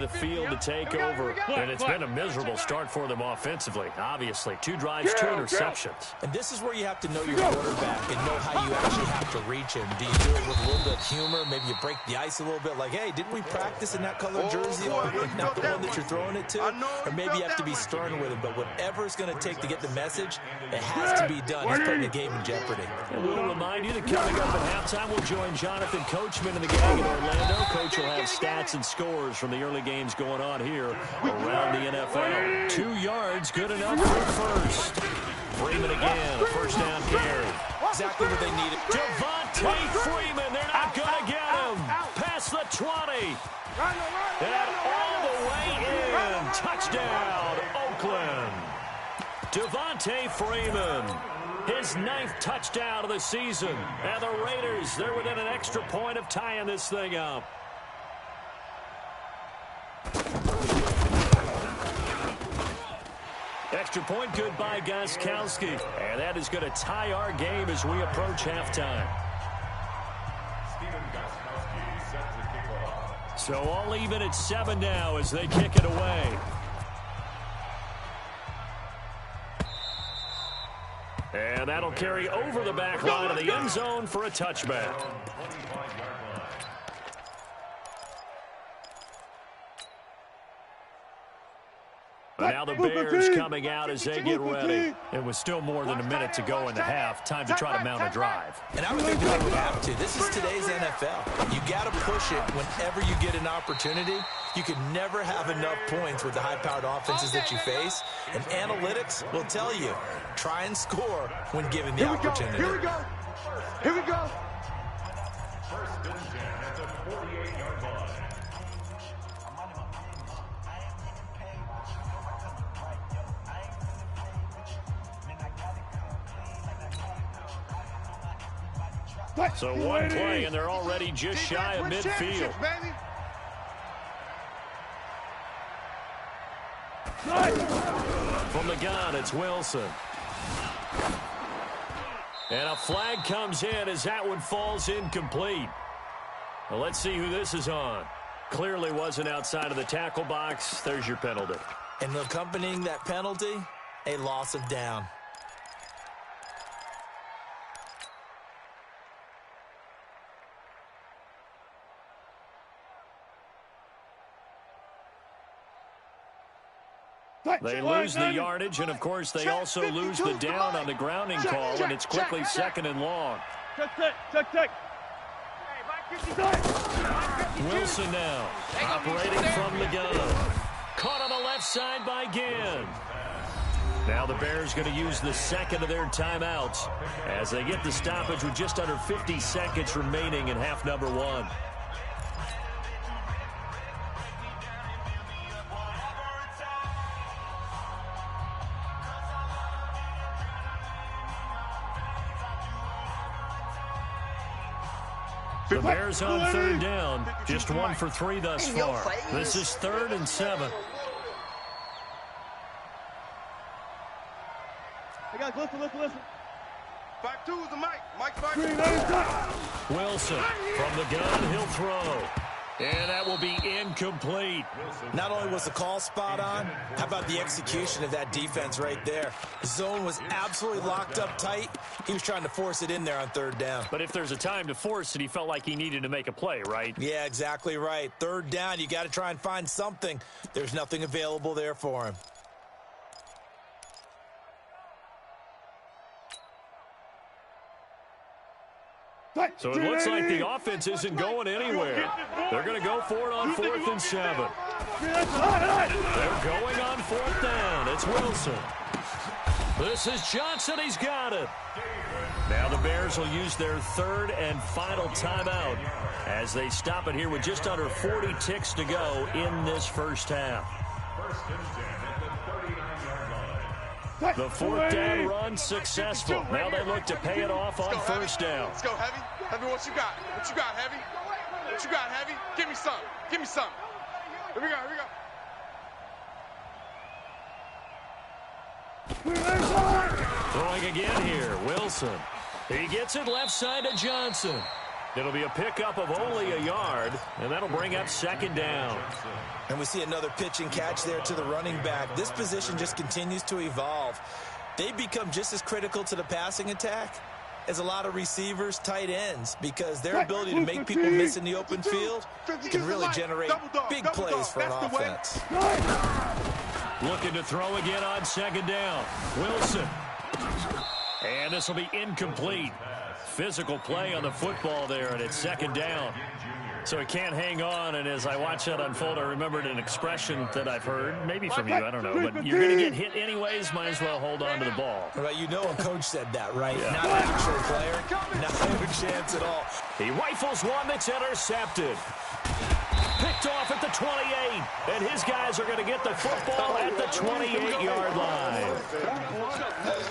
the field to take over, and it's been a miserable start for them offensively. Obviously, 2 drives, 2 interceptions. And this is where you have to know your quarterback and know how you actually have to reach him. Do you do it with a little bit of humor? Maybe you break the ice a little bit, like, hey, didn't we practice in that color jersey? Or not the one that you're throwing it to? Or maybe you have to be stern with him, but whatever it's going to take to get the message, it has to be done. He's putting the game in jeopardy. And we'll remind you that coming up at halftime, we'll join Jonathan Coachman and the gang in Orlando. Coach will have stats and scores from the early games going on here around the NFL. 2 yards, good enough for first. Freeman again, a first down carry. Exactly what they needed. Devontae Freeman, they're not going to get him. Past the 20. And all the way in. Touchdown, Oakland. Devontae Freeman, his 9th touchdown of the season. And the Raiders, they're within an extra point of tying this thing up. Extra point good by Gostkowski. And that is going to tie our game as we approach halftime. So all even at 7 now as they kick it away. And that'll carry over the back line of the end zone for a touchback. But now the Bears coming out as they get ready. It was still more than a minute to go in the half. Time to try to mount a drive. And I would think they would have to. This is today's NFL. You got to push it whenever you get an opportunity. You can never have enough points with the high-powered offenses that you face. And analytics will tell you, try and score when given the opportunity. Here we go. Here we go. First and 10 at the 48-yard line. So one play, and they're already just shy of midfield. From the gun, it's Wilson. And a flag comes in as that one falls incomplete. Well, let's see who this is on. Clearly wasn't outside of the tackle box. There's your penalty. And accompanying that penalty, a loss of down. They lose the yardage, and, of course, they also lose the down on the grounding call, and it's quickly 2nd and long. Check. Wilson now, operating from the gun. Caught on the left side by Ginn. Now the Bears going to use the 2nd of their timeouts as they get the stoppage with just under 50 seconds remaining in half number 1. The Bears on 3rd down. Just 1 for 3 thus far. This is 3rd and 7. Hey guys, listen. 5-2 is the mic. Mike's 5-2. Wilson from the gun, he'll throw. And that will be incomplete. Not only was the call spot on, how about the execution of that defense right there? The zone was absolutely locked up tight. He was trying to force it in there on 3rd down. But if there's a time to force it, he felt like he needed to make a play, right? Yeah, exactly right. 3rd down, you got to try and find something. There's nothing available there for him. So it looks like the offense isn't going anywhere. They're going to go for it on 4th and 7. They're going on 4th down. It's Wilson. This is Johnson. He's got it. Now the Bears will use their 3rd and final timeout as they stop it here with just under 40 ticks to go in this first half. The 4th down run successful. Now they look to pay it off on 1st down. Let's go, Heavy. Heavy, what you got? What you got, Heavy? What you got, Heavy? Give me some. Give me some. Here we go. Throwing again here, Wilson. He gets it left side to Johnson. It'll be a pickup of only a yard, and that'll bring up second down. And we see another pitch and catch there to the running back. This position just continues to evolve. They become just as critical to the passing attack as a lot of receivers, tight ends, because their ability to make people miss in the open field can really generate big plays for an offense. Looking to throw again on second down. Wilson. And this will be incomplete. Physical play on the football there, and it's second down. So he can't hang on, and as I watch that unfold, I remembered an expression that I've heard, maybe from you, I don't know, but you're going to get hit anyways, might as well hold on to the ball. Well, you know a coach said that, right? Yeah. Not an actual player, not a chance at all. He rifles one that's intercepted. Picked off at the 28, and his guys are going to get the football at the 28-yard line.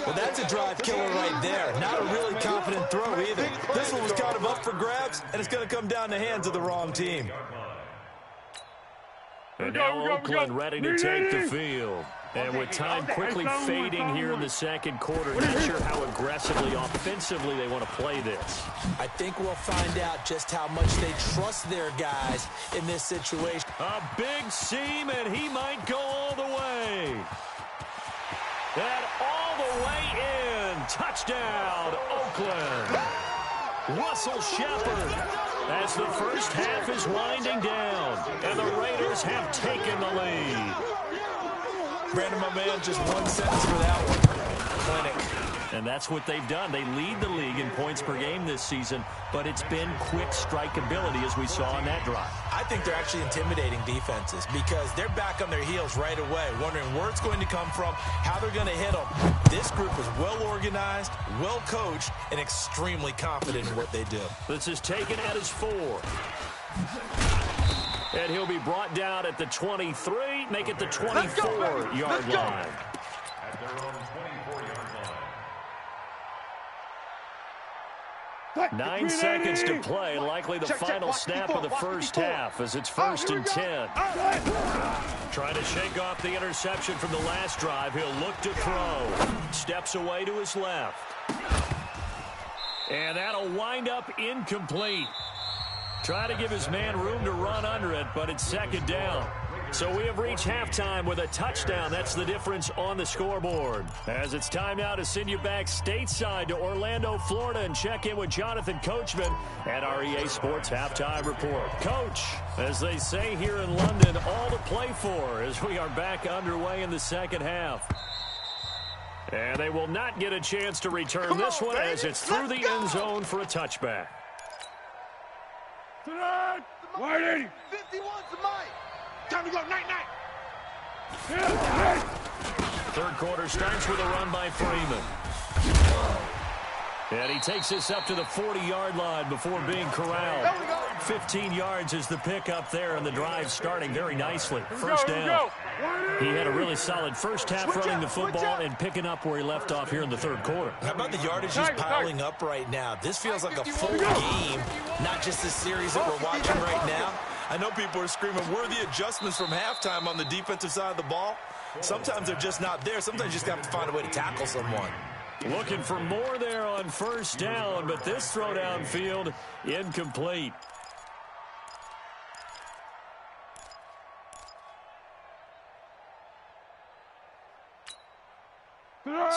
Well, that's a drive killer right there. Not a really confident throw either. This one was kind of up for grabs, and it's going to come down the hands of the wrong team. And now Oakland ready to take the field. And with time quickly fading here in the second quarter, not sure how aggressively, offensively they want to play this. I think we'll find out just how much they trust their guys in this situation. A big seam, and he might go all the way. And all the way in. Touchdown, Oakland. Russell Shepard, as the first half is winding down, and the Raiders have taken the lead. Brandon, my man, just one sentence for that one. Clinic. And that's what they've done. They lead the league in points per game this season, but it's been quick strikeability as we saw on that drive. I think they're actually intimidating defenses because they're back on their heels right away, wondering where it's going to come from, how they're going to hit them. This group is well organized, well coached, and extremely confident in what they do. This is taken at his 4. And he'll be brought down at the 23, make it the 24-yard line. At their own 24-yard line. 9 seconds to play, likely the final snap of the first half as it's 1st and 10. Trying to shake off the interception from the last drive. He'll look to throw. Steps away to his left. And that'll wind up incomplete. Try to give his man room to run under it, but it's second down. So we have reached halftime with a touchdown. That's the difference on the scoreboard. As it's time now to send you back stateside to Orlando, Florida, and check in with Jonathan Coachman at our EA Sports Halftime Report. Coach, as they say here in London, all to play for as we are back underway in the second half. And they will not get a chance to return this one as it's through the end zone for a touchback. Whitey! 51's the mic. Time to go, night-night. Third quarter starts with a run by Freeman. And he takes this up to the 40-yard line before being corralled. 15 yards is the pickup there, and the drive starting very nicely. First down. He had a really solid first half running the football and picking up where he left off here in the third quarter. How about the yardage he's piling up right now? This feels like a full game, not just the series that we're watching right now. I know people are screaming, where are the adjustments from halftime on the defensive side of the ball? Sometimes they're just not there. Sometimes you just have to find a way to tackle someone. Looking for more there on first down, but this throw downfield incomplete.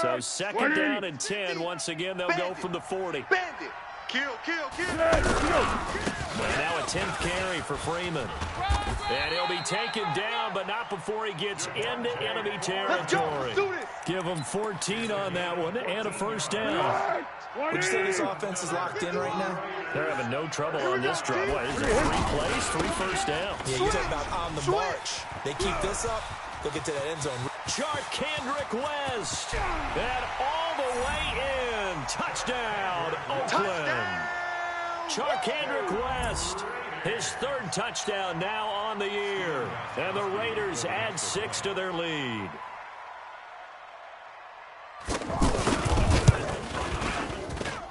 So second down and 10. Once again, they'll go from the 40. Bandit. Kill. And now a 10th carry for Freeman. And he'll be taken down, but not before he gets into enemy territory. Give him 14 on that one and a first down. Would you say this offense is locked in right now? They're having no trouble on this drive. What is it, 3 plays, 3 first downs? Yeah, you're talking about on the march. They keep this up, they'll get to that end zone. Kendrick West. And all the way in. Touchdown, Oakland. Kendrick West. His 3rd touchdown now on the year. And the Raiders add 6 to their lead.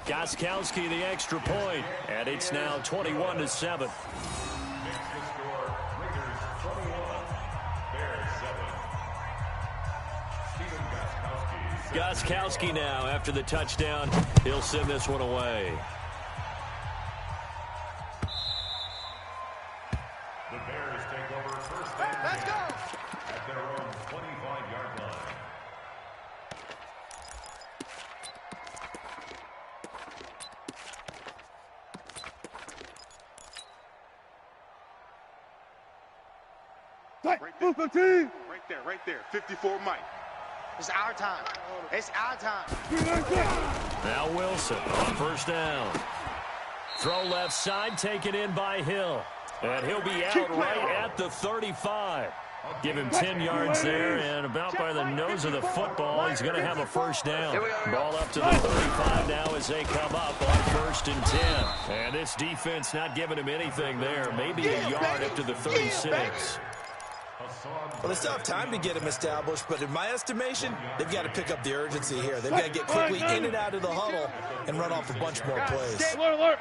Gostkowski the extra point, and it's now 21-7. Gostkowski now after the touchdown. He'll send this one away. Right there. 54 Mike. It's our time. It's our time. Now Wilson on first down. Throw left side, taken in by Hill. And he'll be out right at the 35. Give him 10 yards there, and about by the nose of the football, he's going to have a first down. Ball up to the 35 now as they come up on 1st and 10. And this defense not giving him anything there. Maybe a yard up to the 36. Well, they still have time to get him established, but in my estimation, they've got to pick up the urgency here. They've got to get quickly in and out of the huddle and run off a bunch more plays. Alert.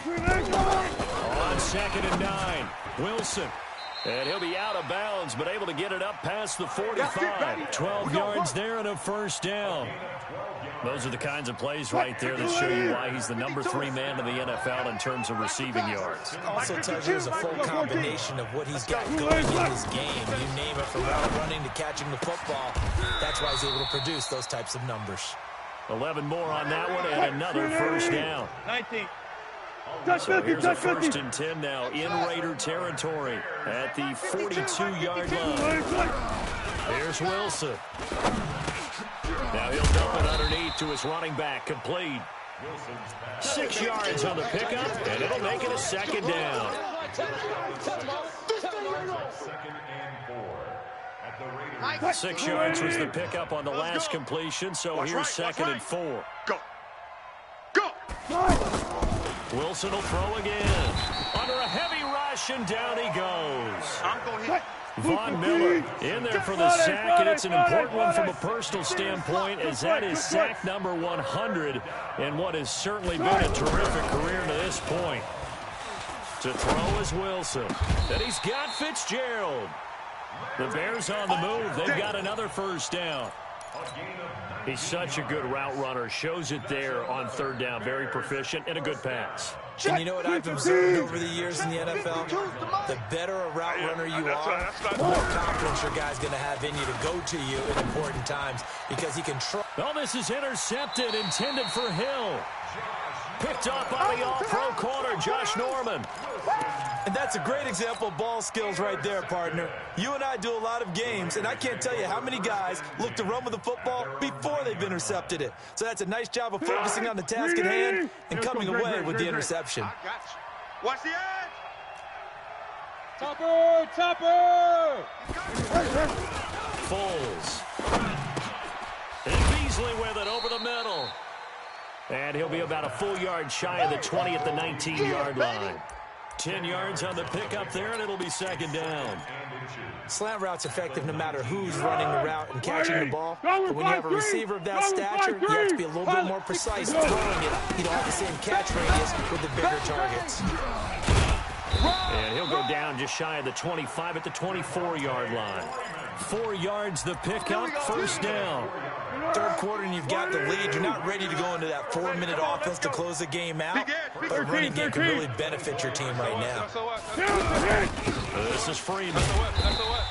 On 2nd and 9, Wilson. And he'll be out of bounds, but able to get it up past the 45. 12 yards there and a first down. Those are the kinds of plays right there that show you why he's the number 3 man in the NFL in terms of receiving yards. It also tells you there's a full combination of what he's got going in his game. You name it, from route running to catching the football. That's why he's able to produce those types of numbers. 11 more on that one and another first down. 19. So here's a 1st and 10 now in Raider territory at the 42-yard line. Here's Wilson. Now he'll dump it underneath to his running back, complete. 6 yards on the pickup, and it'll make it a 2nd down. 6 yards was the pickup on the last completion, so here's 2nd and 4. Go. Wilson will throw again. Under a heavy rush, and down he goes. I'm going to hit. Von Miller in there for the sack, and it's an important one from a personal standpoint, as that is sack number 100 in what has certainly been a terrific career to this point. To throw is Wilson. And he's got Fitzgerald. The Bears on the move. They've got another first down. He's such a good route runner. Shows it there on 3rd down. Very proficient and a good pass. And you know what I've observed over the years in the NFL? The better a route runner you are, the more confidence your guy's going to have in you to go to you in important times, because he can trust. Oh, this is intercepted, intended for Hill. Picked up by the all-pro corner, Josh Norman. And that's a great example of ball skills right there, partner. You and I do a lot of games, and I can't tell you how many guys look to run with the football before they've intercepted it. So that's a nice job of focusing on the task at hand and coming away with the interception. I got you. Watch the edge. Topper! Foles. And Beasley with it over the middle. And he'll be about a full yard shy of the 20 at the 19-yard line. 10 yards on the pickup there, and it'll be 2nd down. Slant route's effective no matter who's running the route and catching the ball. But when you have a receiver of that stature, you have to be a little bit more precise throwing it. You don't have the same catch radius with the bigger targets. And he'll go down just shy of the 25 at the 24-yard line. 4 yards the pickup, first down. 3rd quarter and you've got the lead. You're not ready to go into that 4-minute offense to close the game out. But a running game can really benefit your team right now. This is Freeman.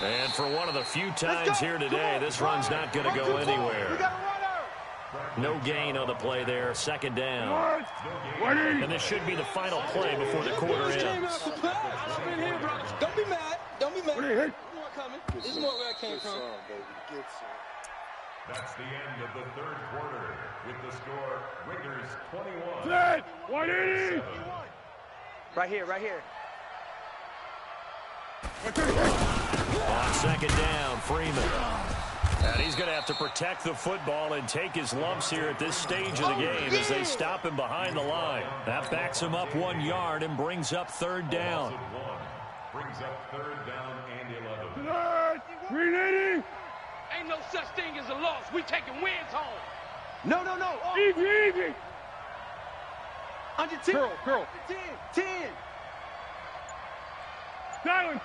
And for one of the few times here today, this run's not going to go anywhere. No gain on the play there, 2nd down. And this should be the final play before the quarter ends. Don't be mad. Don't be mad. More coming. This is more where I came from. That's the end of the 3rd quarter with the score Raiders 21. 180. Right here. On 2nd down, Freeman. And he's going to have to protect the football and take his lumps here at this stage of the game as they stop him behind the line. That backs him up 1 yard and brings up 3rd down. Brings up 3rd down and 11. 380. Ain't no such thing as a loss. We taking wins home. No. Easy. Under 10. Curl. 10. Silent.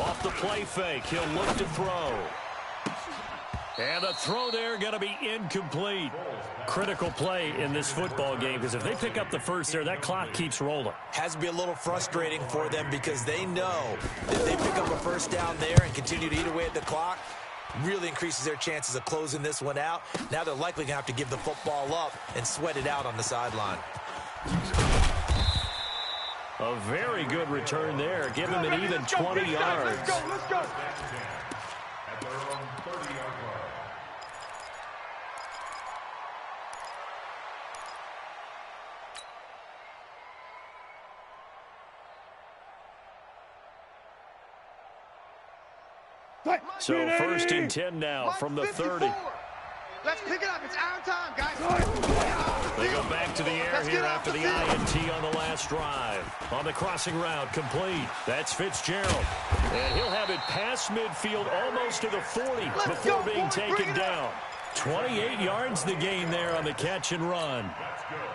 Off the play fake, he'll look to throw. And the throw there going to be incomplete. Critical play in this football game, because if they pick up the first there, that clock keeps rolling. Has to be a little frustrating for them, because they know that if they pick up a first down there and continue to eat away at the clock, really increases their chances of closing this one out. Now they're likely going to have to give the football up and sweat it out on the sideline. A very good return there. Give him an even 20 yards. Let's go. At their own 30-yard line. So 1st and 10 now from the 30. Let's pick it up. It's our time, guys. They go back to the air here after the INT on the last drive. On the crossing route, complete. That's Fitzgerald. And he'll have it past midfield almost to the 40 before being taken down. 28 yards the gain there on the catch and run.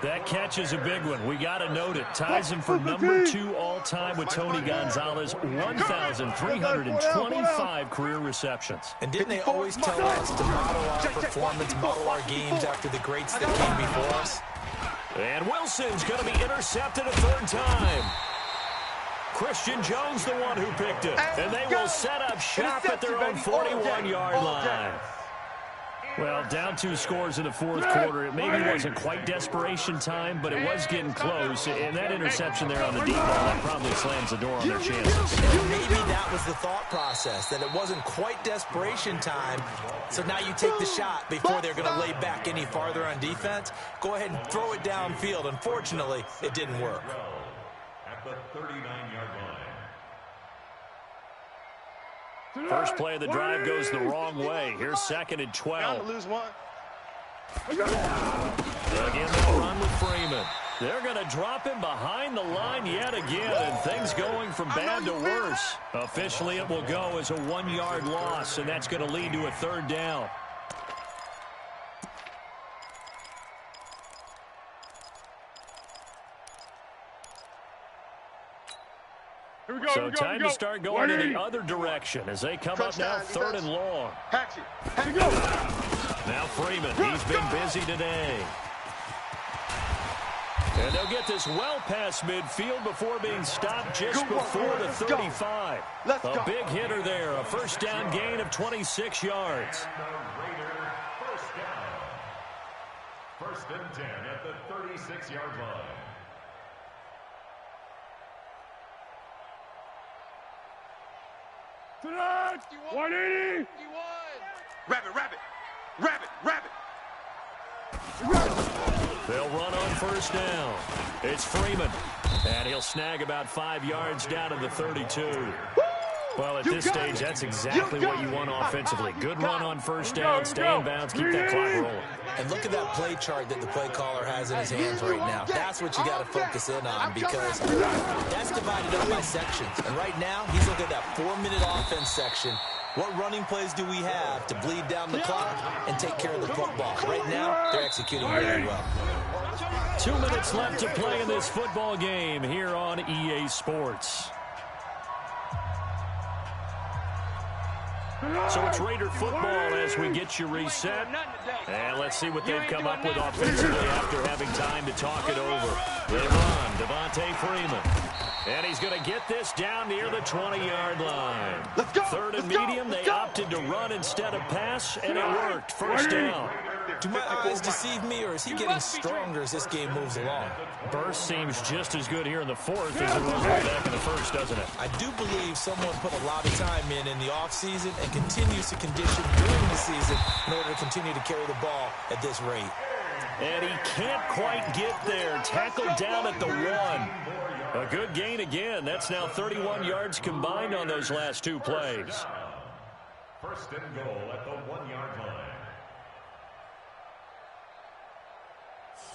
That catch is a big one. We got to note it. Ties him for number 2 all-time with Tony Gonzalez, 1,325 career receptions. And didn't they always tell us to model our performance, model our games after the greats that came before us? And Wilson's going to be intercepted a 3rd time. Christian Jones the one who picked it. And they will set up shop at their own 41-yard line. Well, down 2 scores in the 4th quarter. It maybe wasn't quite desperation time, but it was getting close. And that interception there on the deep ball, that probably slams the door on their chances. And maybe that was the thought process, that it wasn't quite desperation time. So now you take the shot before they're going to lay back any farther on defense. Go ahead and throw it downfield. Unfortunately, it didn't work. At the 39-yard line. First play of the drive goes the wrong way. Here's 2nd and 12. Bound to lose one. Again, they'll run with Freeman. They're going to drop him behind the line yet again, and things going from bad to worse. Officially, it will go as a 1-yard loss, and that's going to lead to a 3rd down. So time to start going in the other direction as they come up now 3rd and long. Now Freeman, he's been busy today. And they'll get this well past midfield before being stopped just before the 35. A big hitter there, a 1st down gain of 26 yards. And the Raider 1st down. 1st and 10 at the 36-yard line. Tonight, 180. Rabbit. They'll run on 1st down. It's Freeman, and he'll snag about 5 yards down to the 32. Well, at this stage, that's exactly what you want offensively. Good run on 1st down, stay in bounds, keep that clock rolling. And look at that play chart that the play caller has in his hands right now. That's what you got to focus in on, because that's divided up by sections. And right now, he's looking at that 4-minute offense section. What running plays do we have to bleed down the clock and take care of the football? Right now, they're executing really well. 2 minutes left to play in this football game here on EA Sports. So it's Raider football as we get you reset. And let's see what they've come up with offensively after having time to talk it over. They run, Devontae Freeman. And he's going to get this down near the 20-yard line. 3rd and medium, they opted to run instead of pass, and it worked. 1st down. Do my eyes deceive me, or is he getting stronger as this game moves along? Burst seems just as good here in the 4th as it was way back in the 1st, doesn't it? I do believe someone put a lot of time in the offseason and continues to condition during the season in order to continue to carry the ball at this rate. And he can't quite get there. Tackled down at the 1. A good gain again. That's now 31 yards combined on those last 2 plays. 1st and goal at the 1-yard line.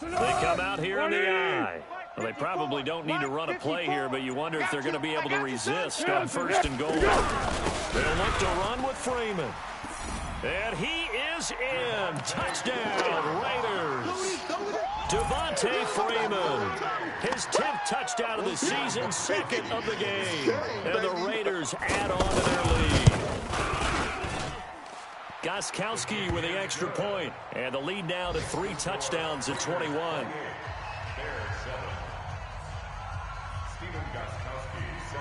They come out here in the eye. Well, they probably don't need to run a play here, but you wonder if they're going to be able to resist on 1st and goal. They'll look to run with Freeman. And he is in. Touchdown, Raiders. Devontae Freeman. His 10th touchdown of the season, 2nd of the game. And the Raiders add on to their lead. Gostkowski with the extra point. And the lead now to 3 touchdowns at 21.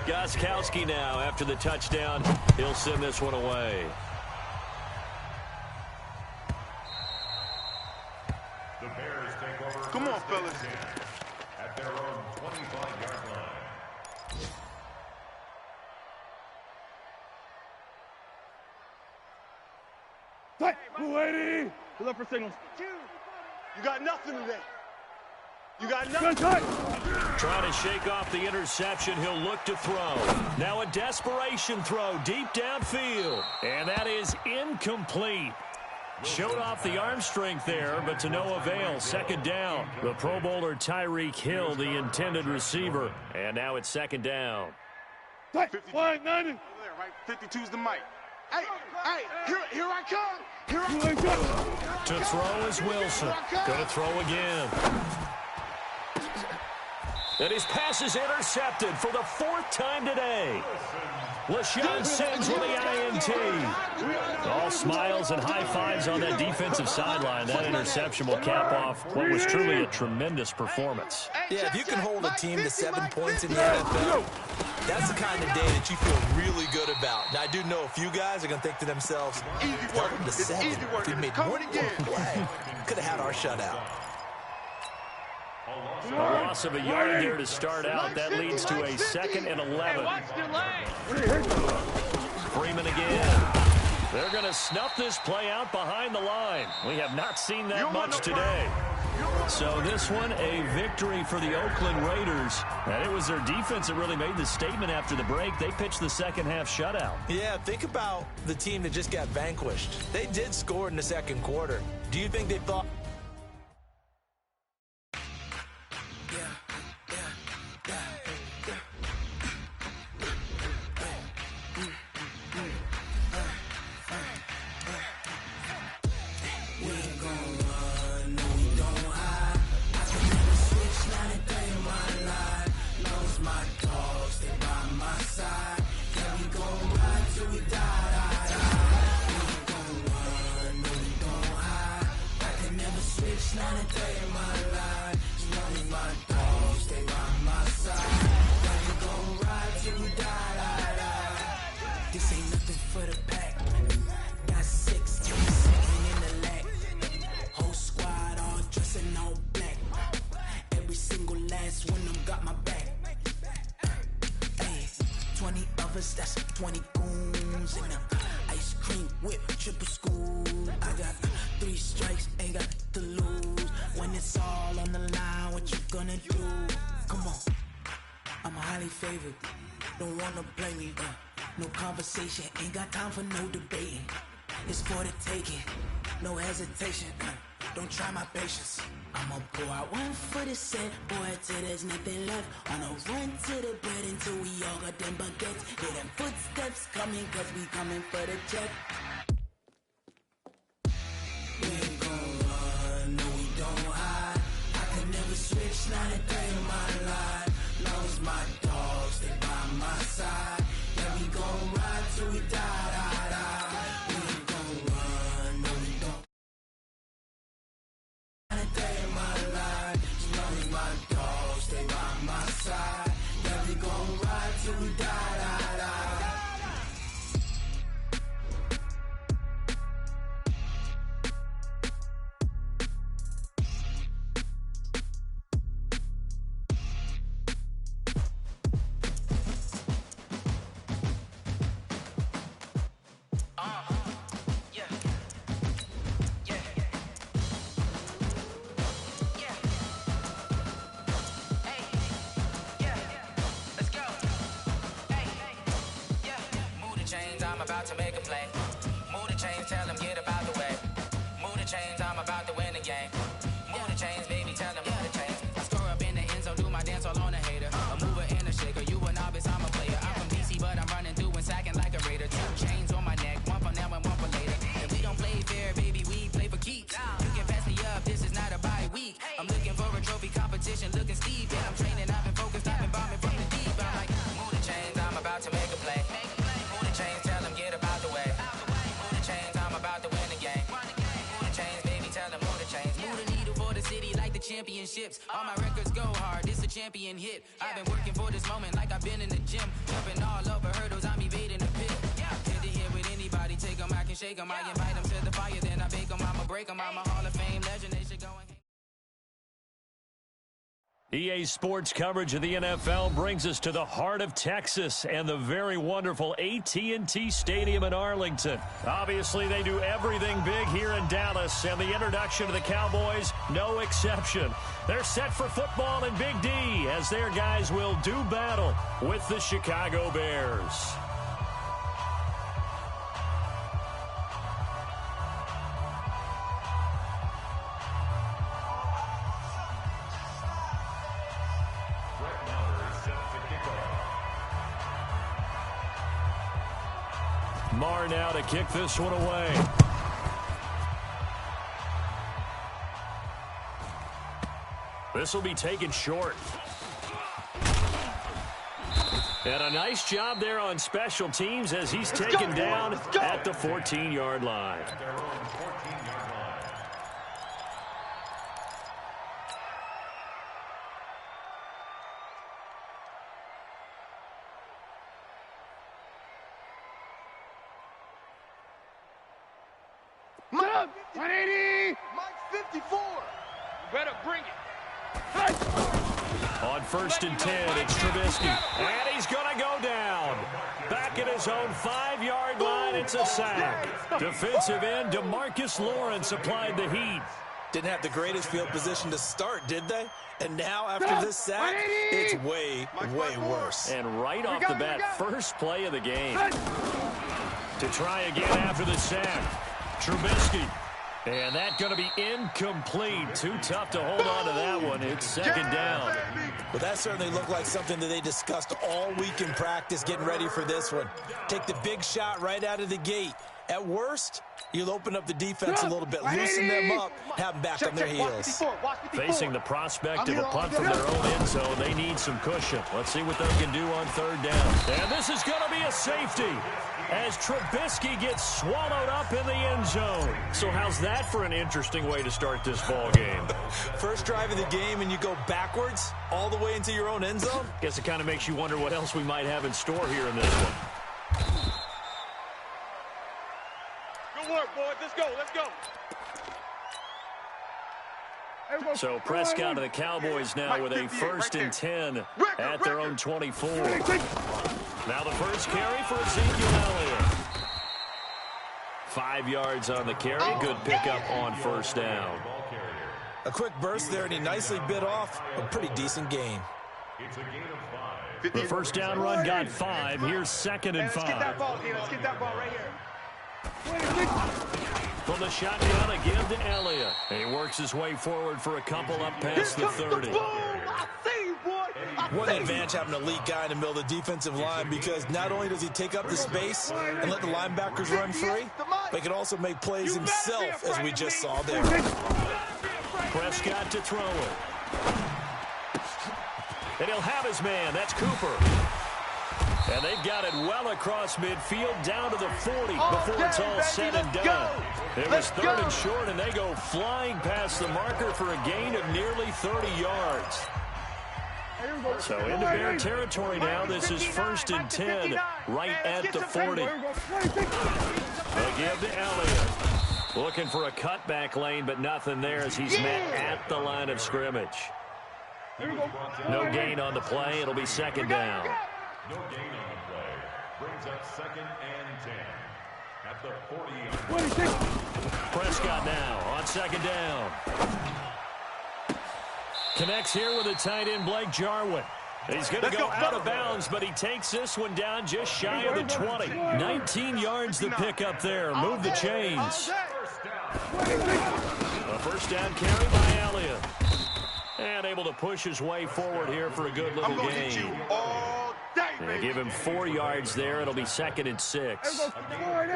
Gostkowski now after the touchdown. He'll send this one away. Come on, fellas. At their own 25-yard line. 280. Look for signals. You got nothing today. You got nothing. Trying to shake off the interception. He'll look to throw. Now a desperation throw deep downfield. And that is incomplete. Showed off the arm strength there, but to no avail. Second down. The Pro Bowler Tyreek Hill, the intended receiver. And now it's second down. 55, 90. Over there, right? 52's the mic. Hey, here I come. Here I come. To throw is Wilson. Going to throw again. And his pass is intercepted for the fourth time today. LaShawn Sims with the INT. All smiles and high fives on that defensive sideline. That interception will cap off what was truly a tremendous performance. Yeah, if you can hold a team to 7 points in the NFL, that's the kind of day that you feel really good about. Now, I do know a few guys are going to think to themselves, held them to 7. If we made one more play, could have had our shutout. A loss of a yard there to start out. That leads to a 2nd and 11. Freeman again. They're going to snuff this play out behind the line. We have not seen that much today. So this one, a victory for the Oakland Raiders. And it was their defense that really made the statement after the break. They pitched the second half shutout. Yeah, think about the team that just got vanquished. They did score in the second quarter. Do you think they thought... This ain't nothing for the pack. Got 6 sitting in the lag. Whole squad all dressing all black. Every single last one of them got my back. Hey, 20 of us, that's 20 goons in the ice cream whip, triple school. I got 3 strikes, ain't got to lose. When it's all on the line, what you gonna do? Come on, I'm highly favored. Don't wanna play me, no conversation, ain't got time for no debating. It's for the taking, no hesitation. Don't try my patience. I'ma pour out one for the set, boy, till there's nothing left. On a run to the bread until we all got them baguettes. Hear them footsteps coming, cause we coming for the check. We ain't gon' run, no we don't hide. I can never switch, not a day in my life. Long as my dogs, they by my side. Yeah, we gon' ride till we die. We ain't gon' run, no we don't. Not a day in my life. As long as my dogs, stay by my side. Yeah, we gon' ride till we die. I'm about to make a play. Move the chains, tell them get about the way. Move the chains, I'm about to win the game. Move the chains, baby, tell them move the chains. I score up in the end zone, do my dance all on a hater. A mover and a shaker, you a novice, I'm a player. I'm from DC, but I'm running through and sacking like a raider. 2 chains on my neck, one for now and one for later. And we don't play fair, baby, we play for keeps. You can pass me up, this is not a bye week. I'm looking for a trophy competition, looking steep. Yeah, I'm training, I've been focused, I've been bombing from the deep. I'm like, move the chains, I'm about to make a play. Move the chains, tell them get about the way. Move the chains, I'm about to win the game. Move the chains, baby, tell them move the chains. Move the needle for the city like the championships. All my records go hard, it's a champion hit. I've been working for this moment like I've been in the gym. Jumping all over hurdles, I'm evading the pit. Hit the hit with anybody, take them, I can shake them. I invite them to the fire, then I bake them, I'ma break them. I'm a Hall of Fame legend, they should go and EA Sports coverage of the NFL brings us to the heart of Texas and the very wonderful AT&T Stadium in Arlington. Obviously, they do everything big here in Dallas, and the introduction of the Cowboys, no exception. They're set for football in Big D as their guys will do battle with the Chicago Bears. Marr now to kick this one away. This will be taken short. And a nice job there on special teams as he's taken down at the 14-yard line. Mike 180. Mike 54. Better bring it. On 1st and 10, it's Trubisky. And he's going to go down. Back at his own 5-yard line, it's a sack. Defensive end DeMarcus Lawrence applied the heat. Didn't have the greatest field position to start, did they? And now, after this sack, it's way, way worse. And right off the bat, first play of the game. To try again after the sack. Trubisky. And that's going to be incomplete. Too tough to hold on to that one. It's second down. Well, that certainly looked like something that they discussed all week in practice getting ready for this one. Take the big shot right out of the gate. At worst, you'll open up the defense a little bit, loosen them up, have them back on their heels. Facing the prospect of a punt from their own end zone, they need some cushion. Let's see what they can do on 3rd down. And this is going to be a safety as Trubisky gets swallowed up in the end zone. So how's that for an interesting way to start this ball game? First drive of the game and you go backwards all the way into your own end zone? Guess it kind of makes you wonder what else we might have in store here in this one. Good work, boys. Let's go. Let's go. So Prescott of the Cowboys now with a 1st and 10 at their own 24. Now the first carry for Ezekiel Elliott. 5 yards on the carry. Good pickup on 1st down. A quick burst there, and he nicely bit off a pretty decent gain. It's a gain of 5. The 1st down run got 5. Here's 2nd and 5. Let's get that ball here. Let's get that ball right here. From the shotgun, a give to Elliott. He works his way forward for a couple up past the 30. What an advantage having an elite guy in the middle of the defensive line, because not only does he take up the space and let the linebackers run free, but he can also make plays himself, as we just saw there. Prescott to throw it. And he'll have his man. That's Cooper. And they've got it well across midfield down to the 40 before it's all said and done. It was 3rd and short, and they go flying past the marker for a gain of nearly 30 yards. So into Bear territory now. This is 1st and 10 right at the 40. They'll give to Elliott. Looking for a cutback lane, but nothing there as he's met at the line of scrimmage. No gain on the play. It'll be 2nd down. No gain on the play. Brings up 2nd and 10 at the 40-yard line. Prescott now on 2nd down. Connects here with a tight end, Blake Jarwin. He's going to go out of bounds, but he takes this one down just shy of the 20. 19 yards to pick up there. Move the chains. A 1st down carry by Elliott. And able to push his way forward here for a good little gain. They give him 4 yards there. It'll be 2nd and 6. Well,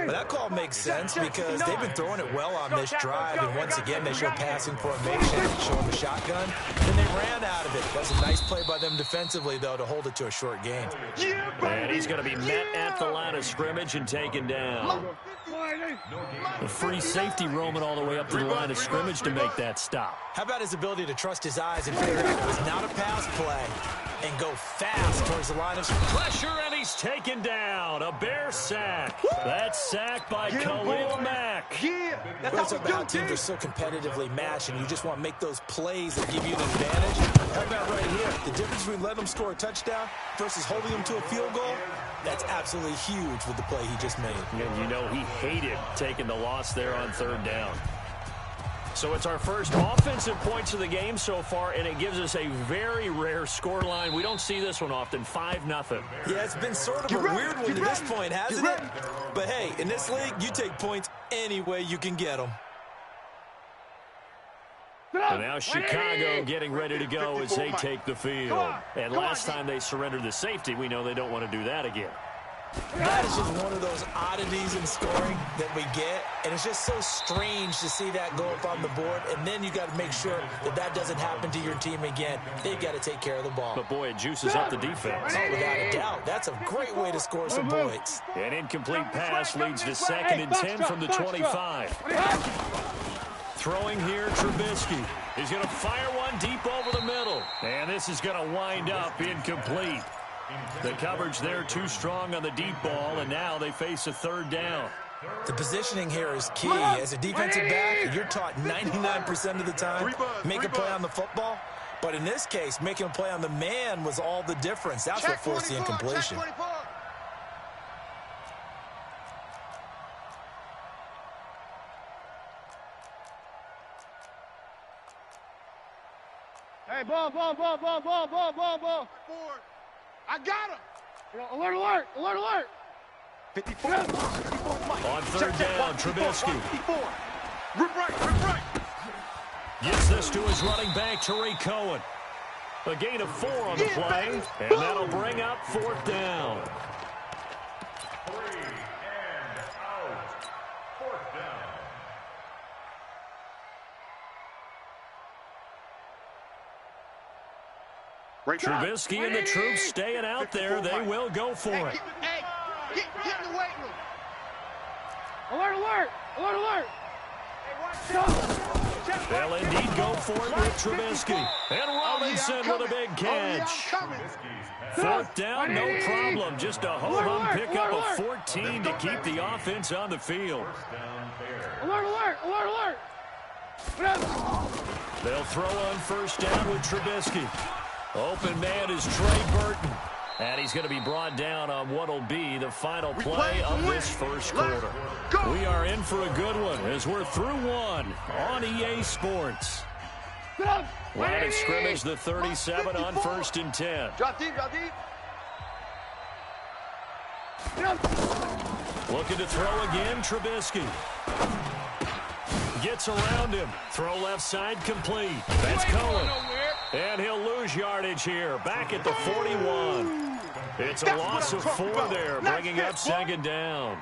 that call makes sense because they've been throwing it well on this drive, and once again they show passing formation, showing the shotgun, and they ran out of it. That's a nice play by them defensively, though, to hold it to a short gain. And he's going to be met at the line of scrimmage and taken down. The free safety roaming all the way up to the line of scrimmage to make that stop. How about his ability to trust his eyes and figure out it was not a pass play? and go fast towards the line of pressure, and he's taken down. A Bear sack. That sack by Khalil Mack. Yeah, that's Well, it's how we about do, teams are so competitively matched, and you just want to make those plays that give you an advantage. How about right here? The difference between letting them score a touchdown versus holding them to a field goal, that's absolutely huge with the play he just made. And you know he hated taking the loss there on third down. So it's our first offensive points of the game so far, and it gives us a very rare scoreline. We don't see this one often, 5-0. Yeah, it's been sort of a weird one to this point, hasn't it? But hey, in this league, you take points any way you can get them. And now Chicago getting ready to go as they take the field. And last time they surrendered the safety, we know they don't want to do that again. That is just one of those oddities in scoring that we get, and it's just so strange to see that go up on the board, and then you got to make sure that that doesn't happen to your team again. They've got to take care of the ball. But, boy, it juices up the defense. Oh, without a doubt. That's a great way to score some points. An incomplete pass leads to 2nd and 10 from the 25. Throwing here, Trubisky. He's going to fire one deep over the middle, and this is going to wind up incomplete. The coverage there too strong on the deep ball, and now they face a 3rd down. The positioning here is key. As a defensive back, you're taught 99% of the time, make a play on the football. But in this case, making a play on the man was all the difference. That's what forced the incompletion. Hey, ball. I got him. Alert, alert, alert, alert. 54. On 3rd down, Trubisky. Rip right. Gets this to his running back, Tariq Cohen. A gain of 4 on the play, and that'll bring up 4th down. 3 and out. 4th down. Trubisky and the troops staying out there. They will go for it. Hey, get in the weight room. Alert. They'll indeed go for it with Trubisky. And Robinson with a big catch. 4th down, no problem. Just a ho-hum pickup of 14 to keep the offense on the field. Alert. They'll throw on 1st down with Trubisky. Open man is Trey Burton. And he's going to be brought down on what will be the final play of this first quarter. We are in for a good one as we're through one on EA Sports. Line of scrimmage, the 37 on 1st and 10. Drop deep. Looking to throw again, Trubisky. Gets around him. Throw left side complete. That's Cohen. And he'll lose yardage here. Back at the 41. It's a loss of 4 there, bringing up 2nd down.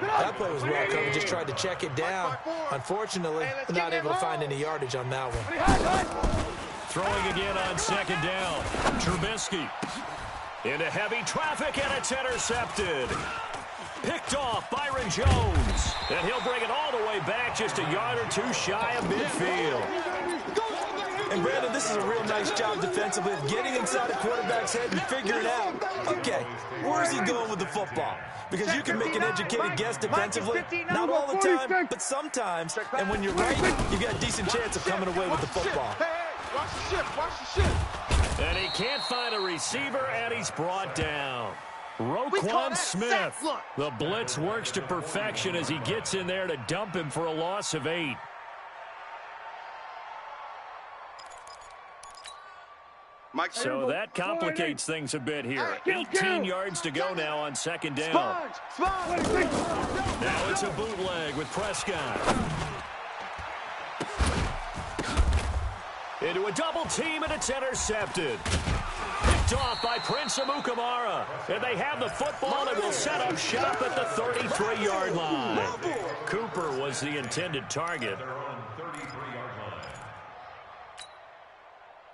That play was well covered. Just tried to check it down. Unfortunately, not able to find any yardage on that one. Throwing again on 2nd down. Trubisky into heavy traffic, and it's intercepted. Picked off Byron Jones. And he'll bring it all the way back just a yard or 2 shy of midfield. And, Brandon, this is a real nice job defensively of getting inside a quarterback's head and figuring out, okay, where's he going with the football? Because you can make an educated guess defensively, not all the time, but sometimes. And when you're right, you've got a decent chance of coming away with the football. Hey, watch the ship. And he can't find a receiver, and he's brought down. Roquan Smith. The blitz works to perfection as he gets in there to dump him for a loss of 8. So that complicates things a bit here. 18 yards to go now on 2nd down. Now it's a bootleg with Prescott. Into a double team, and it's intercepted. Picked off by Prince Amukamara. And they have the football and will set up shop at the 33-yard line. Cooper was the intended target.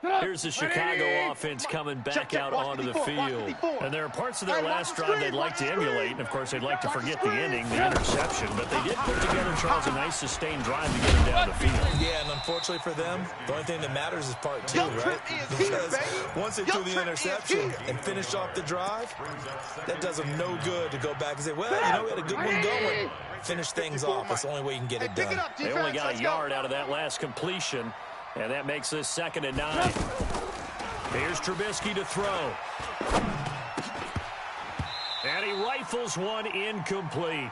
Here's the Chicago offense coming back out onto the field. And there are parts of their last drive they'd like to emulate. And, of course, they'd like to forget the ending, the interception. But they did put together, Charles, a nice sustained drive to get them down the field. Yeah, and unfortunately for them, the only thing that matters is part two, right? Because once they threw the interception and finished off the drive, that does them no good to go back and say, well, you know, we had a good one going. Finish things off. That's the only way you can get it done. They only got a yard out of that last completion. And that makes this 2nd and 9. Here's Trubisky to throw. And he rifles one incomplete.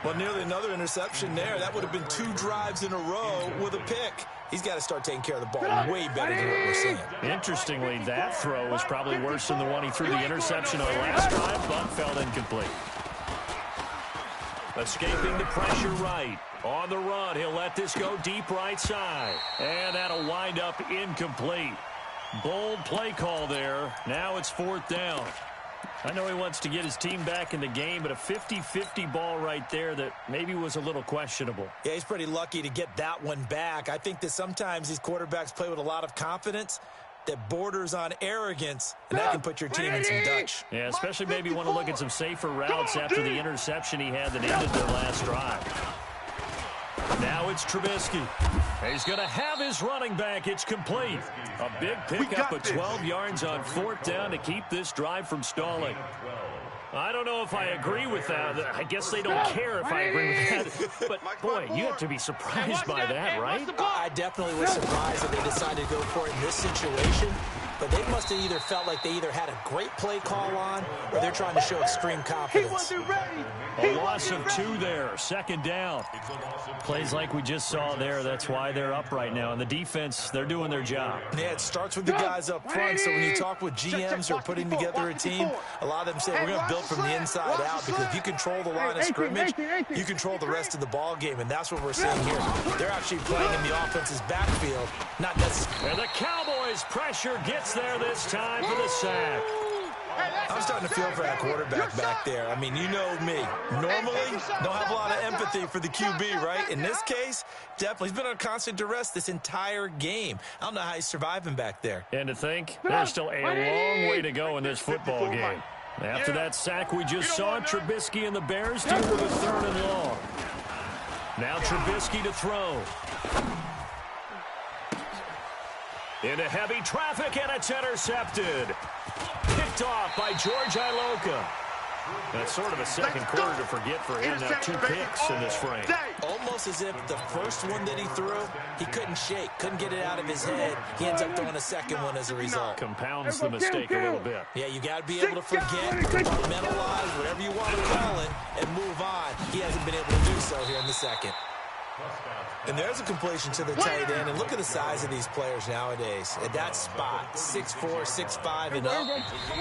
Well, nearly another interception there. That would have been 2 drives in a row with a pick. He's got to start taking care of the ball way better than what we're seeing. Interestingly, that throw was probably worse than the one he threw the interception on last drive, but fell incomplete. Escaping the pressure right. On the run, he'll let this go deep right side. And that'll wind up incomplete. Bold play call there. Now it's 4th down. I know he wants to get his team back in the game, but a 50-50 ball right there that maybe was a little questionable. Yeah, he's pretty lucky to get that one back. I think that sometimes these quarterbacks play with a lot of confidence that borders on arrogance, and that can put your team in some Dutch. Yeah, especially maybe want to look at some safer routes after the interception he had that ended their last drive. Now it's Trubisky. He's going to have his running back. It's complete. A big pickup of 12 yards on 4th down to keep this drive from stalling. I don't know if I agree with that. I guess they don't care if I agree with that. But, boy, you have to be surprised by that, right? I definitely was surprised that they decided to go for it in this situation. But they must have either felt like they either had a great play call on or they're trying to show extreme confidence. A loss of 2 there, 2nd down. Plays like we just saw there, that's why they're up right now. And the defense, they're doing their job. Yeah, it starts with the guys up front. So when you talk with GMs who are putting together a team, a lot of them say, we're going to build from the inside out, because if you control the line of scrimmage, you control the rest of the ball game, and that's what we're seeing here. They're actually playing in the offense's backfield, not necessarily. And the Cowboys' pressure gets there this time for the sack. I'm starting to feel for that quarterback back there. I mean, you know me. Normally, don't have a lot of empathy for the QB, right? In this case, definitely. He's been on constant duress this entire game. I don't know how he's surviving back there. And to think, there's still a long way to go in this football game. After that sack we just saw, Trubisky and the Bears deal with a 3rd and long. Now Trubisky to throw. Into heavy traffic, and it's intercepted. Picked off by George Iloka. That's sort of a second quarter to forget for him. Now 2 picks in this frame. Almost as if the first one that he threw, he couldn't shake, couldn't get it out of his head. He ends up throwing a second one as a result. Compounds the mistake a little bit. Yeah, you got to be able to forget, compartmentalize, whatever you want to call it, and move on. He hasn't been able to do so here in the second. And there's a completion to the tight end. And look at the size of these players nowadays. At that spot, 6'4", 6'5", and up.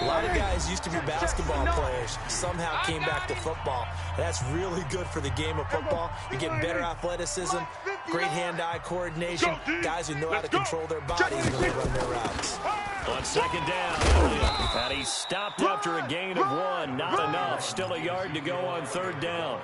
A lot of guys used to be basketball players, somehow came back to football. And that's really good for the game of football. You're getting better athleticism, great hand-eye coordination, guys who know how to control their bodies when they run their routes. On 2nd down, and he stopped after a gain of 1. Not enough. Still a yard to go on 3rd down.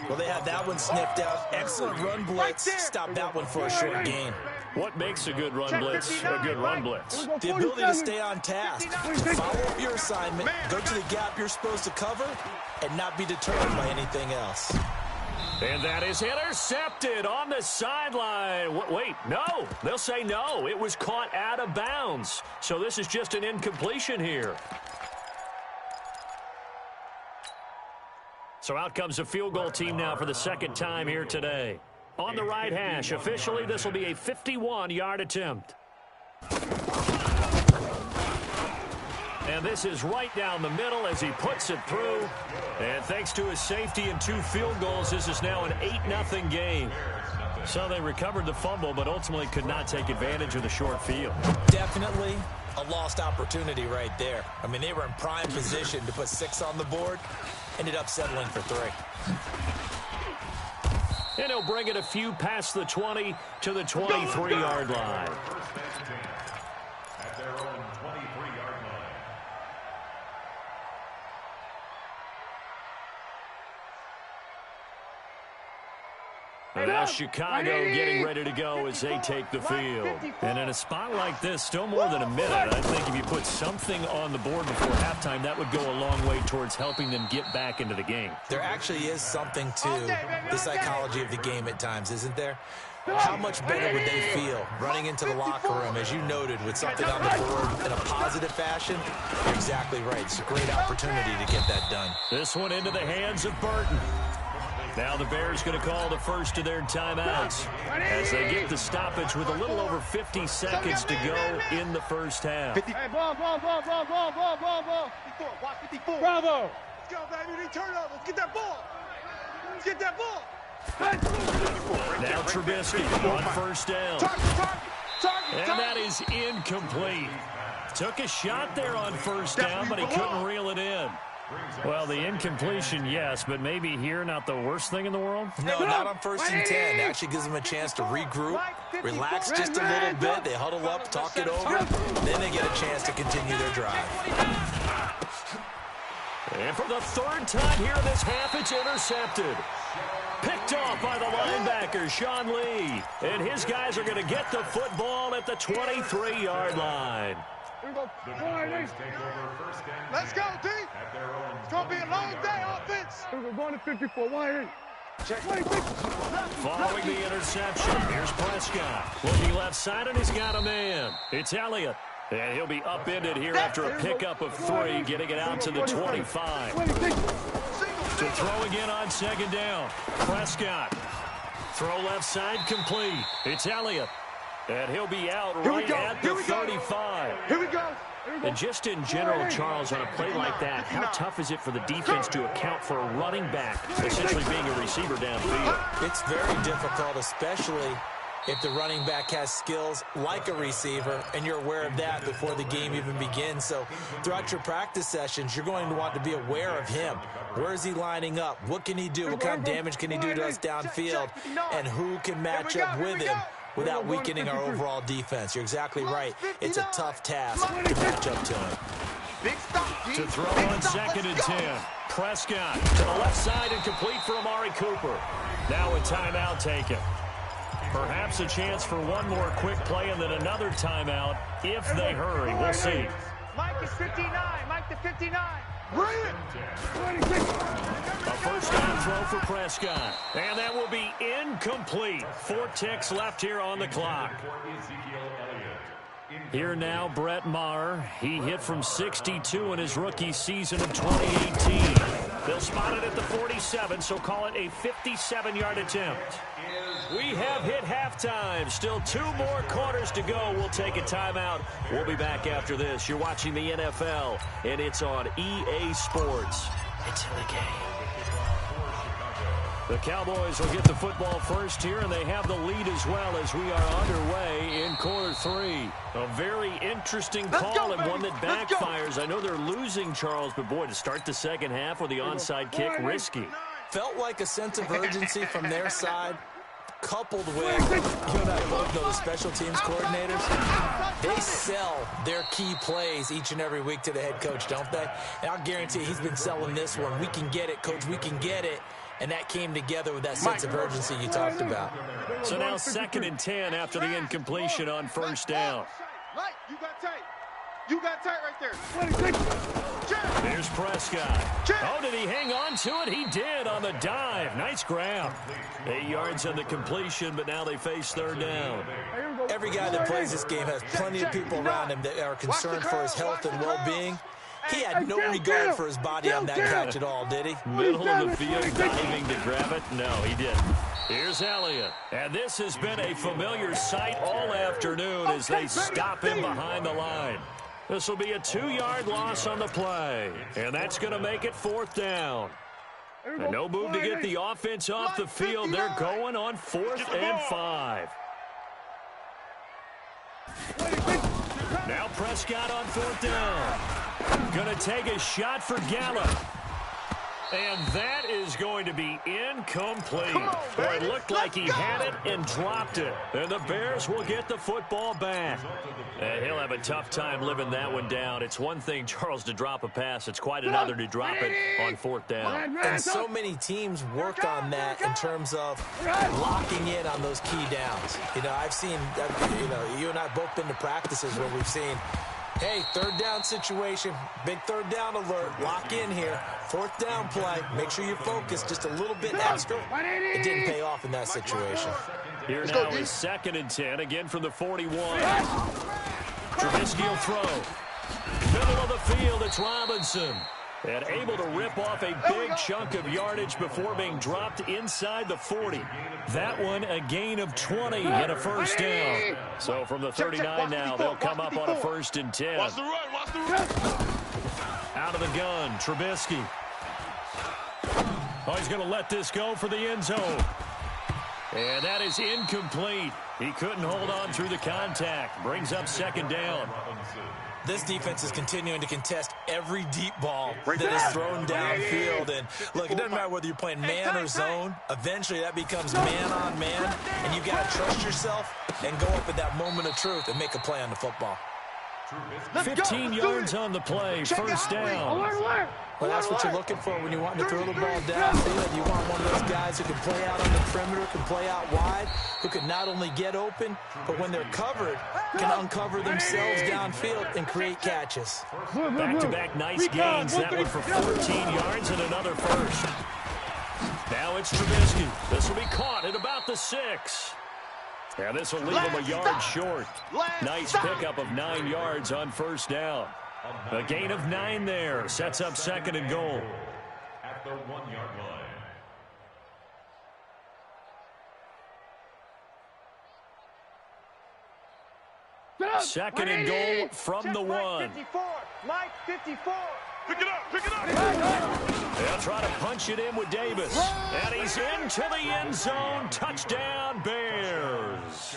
Well, they had that one sniffed out. Excellent run blitz. Stop that one for a short gain. What makes a good run blitz a good run blitz? The ability to stay on task, follow up your assignment, go to the gap you're supposed to cover, and not be deterred by anything else. And that is intercepted on the sideline. Wait, no. They'll say no. It was caught out of bounds. So this is just an incompletion here. So out comes a field goal team now for the 2nd time here today. On the right hash, officially this will be a 51-yard attempt. And this is right down the middle as he puts it through. And thanks to his safety and 2 field goals, this is now an 8-0 game. So they recovered the fumble, but ultimately could not take advantage of the short field. Definitely a lost opportunity right there. I mean, they were in prime position to put 6 on the board. Ended up settling for 3. And he'll bring it a few past the 20 to the 23-yard line. At their own 23-yard line. And now Chicago getting ready to go as they take the field. And in a spot like this, still more than a minute, I think if you put something on the board before halftime, that would go a long way towards helping them get back into the game. There actually is something to the psychology of the game at times, isn't there? How much better would they feel running into the locker room, as you noted, with something on the board in a positive fashion? You're exactly right. It's a great opportunity to get that done. This one into the hands of Burton. Now the Bears going to call the first of their timeouts as they get the stoppage with a little over 50 seconds to go in the first half. Hey, ball. Bravo. Let's go, baby. They turn up. Let's get that ball. Let's get that ball. Now Trubisky on first down. And that is incomplete. Took a shot there on first down, but he couldn't reel it in. Well, the incompletion, yes, but maybe here not the worst thing in the world? No, not on 1st and 10. It actually gives them a chance to regroup, relax just a little bit. They huddle up, talk it over, then they get a chance to continue their drive. And for the third time here in this half, it's intercepted. Picked off by the linebacker, Sean Lee. And his guys are going to get the football at the 23-yard line. Let's go, D. It's going to be a long day, offense. We're going to 54. Why? Following the interception, here's Prescott. Looking left side, and he's got a man. It's Elliott. And he'll be upended here after a pickup of 3, getting it out to the 25. To throw again on second down. Prescott. Throw left side complete. It's Elliott. And he'll be out right at the 35. Here we go. And just in general, Charles, on a play like that, how tough is it for the defense to account for a running back essentially being a receiver downfield? It's very difficult, especially if the running back has skills like a receiver, and you're aware of that before the game even begins. So throughout your practice sessions, you're going to want to be aware of him. Where is he lining up? What can he do? What kind of damage can he do to us downfield? And who can match up with him without weakening our overall defense? You're exactly right. It's a tough task to match up to him. To throw on second and 10. Prescott to the left side and complete for Amari Cooper. Now a timeout taken. Perhaps a chance for one more quick play and then another timeout if they hurry. We'll see. Mike is 59. Mike to 59. A first down throw for Prescott. And that will be incomplete. 4 ticks left here on the clock. Here now, Brett Maher. He hit from 62 in his rookie season of 2018. They'll spot it at the 47, so call it a 57-yard attempt. We have hit halftime. Still 2 more quarters to go. We'll take a timeout. We'll be back after this. You're watching the NFL, and it's on EA Sports. It's in the game. The Cowboys will get the football first here, and they have the lead as well as we are underway in quarter 3. A very interesting call and one that backfires. I know they're losing, Charles, but boy, to start the second half with the onside kick, risky. Felt like a sense of urgency from their side, coupled with, you and I both know the special teams coordinators, they sell their key plays each and every week to the head coach, don't they? And I'll guarantee you he's been selling this one. We can get it, coach, we can get it. And that came together with that sense of urgency you talked about. So now 2nd and 10 after the incompletion on first down. Mike, you got tight. You got tight right there. Here's Prescott. Oh, did he hang on to it? He did on the dive. Nice grab. 8 yards on the completion, but now they face 3rd down. Every guy that plays this game has plenty of people around him that are concerned for his health and well-being. He had no regard for his body on that catch at all, did he? Middle of the field, diving to grab it? No, he didn't. Here's Elliott. And this has been a familiar sight all afternoon as they stop him behind the line. This will be a 2-yard loss on the play. And that's going to make it 4th down. And no move to get the offense off the field. They're going on 4th and 5. Now Prescott on 4th down. Going to take a shot for Gallup. And that is going to be incomplete. Boy, it looked like he had it and dropped it. And the Bears will get the football back. And he'll have a tough time living that one down. It's one thing, Charles, to drop a pass. It's quite another to drop it on fourth down. And so many teams work on that in terms of locking in on those key downs. You know, I've seen, you and I both been to practices where we've seen, hey, third down situation, big third down alert, lock in here. Fourth down play, make sure you're focused just a little bit extra. It didn't pay off in that situation. Here now is 2nd and 10, again from the 41. Trubisky will throw. Middle of the field, it's Robinson. And able to rip off a big chunk of yardage before being dropped inside the 40. That one a gain of 20 and a first down. So from the 39 now, they'll come up on a 1st and 10. Watch the run, watch the run. Out of the gun, Trubisky. Oh, he's going to let this go for the end zone. And that is incomplete. He couldn't hold on through the contact. Brings up 2nd down. This defense is continuing to contest every deep ball that is thrown downfield. And look, it doesn't matter whether you're playing man or zone. Eventually, that becomes man on man. And you got to trust yourself and go up at that moment of truth and make a play on the football. 15 yards on the play, first down. Well, that's what you're looking for when you want to throw the ball downfield. You want one of those guys who can play out on the perimeter, can play out wide, who can not only get open, but when they're covered, can uncover themselves downfield and create catches. Back-to-back nice gains. That one for 14 yards and another first. Now it's Trubisky. This will be caught at about the 6. And this will leave him a yard short. Nice pickup of 9 yards on first down. A gain of 9 there. Sets up 2nd and goal. At the 1-yard line. 2nd and goal from the 1. 54. Mike 54. Pick it up, pick it up. They'll try to punch it in with Davis. And he's into the end zone. Touchdown, Bears.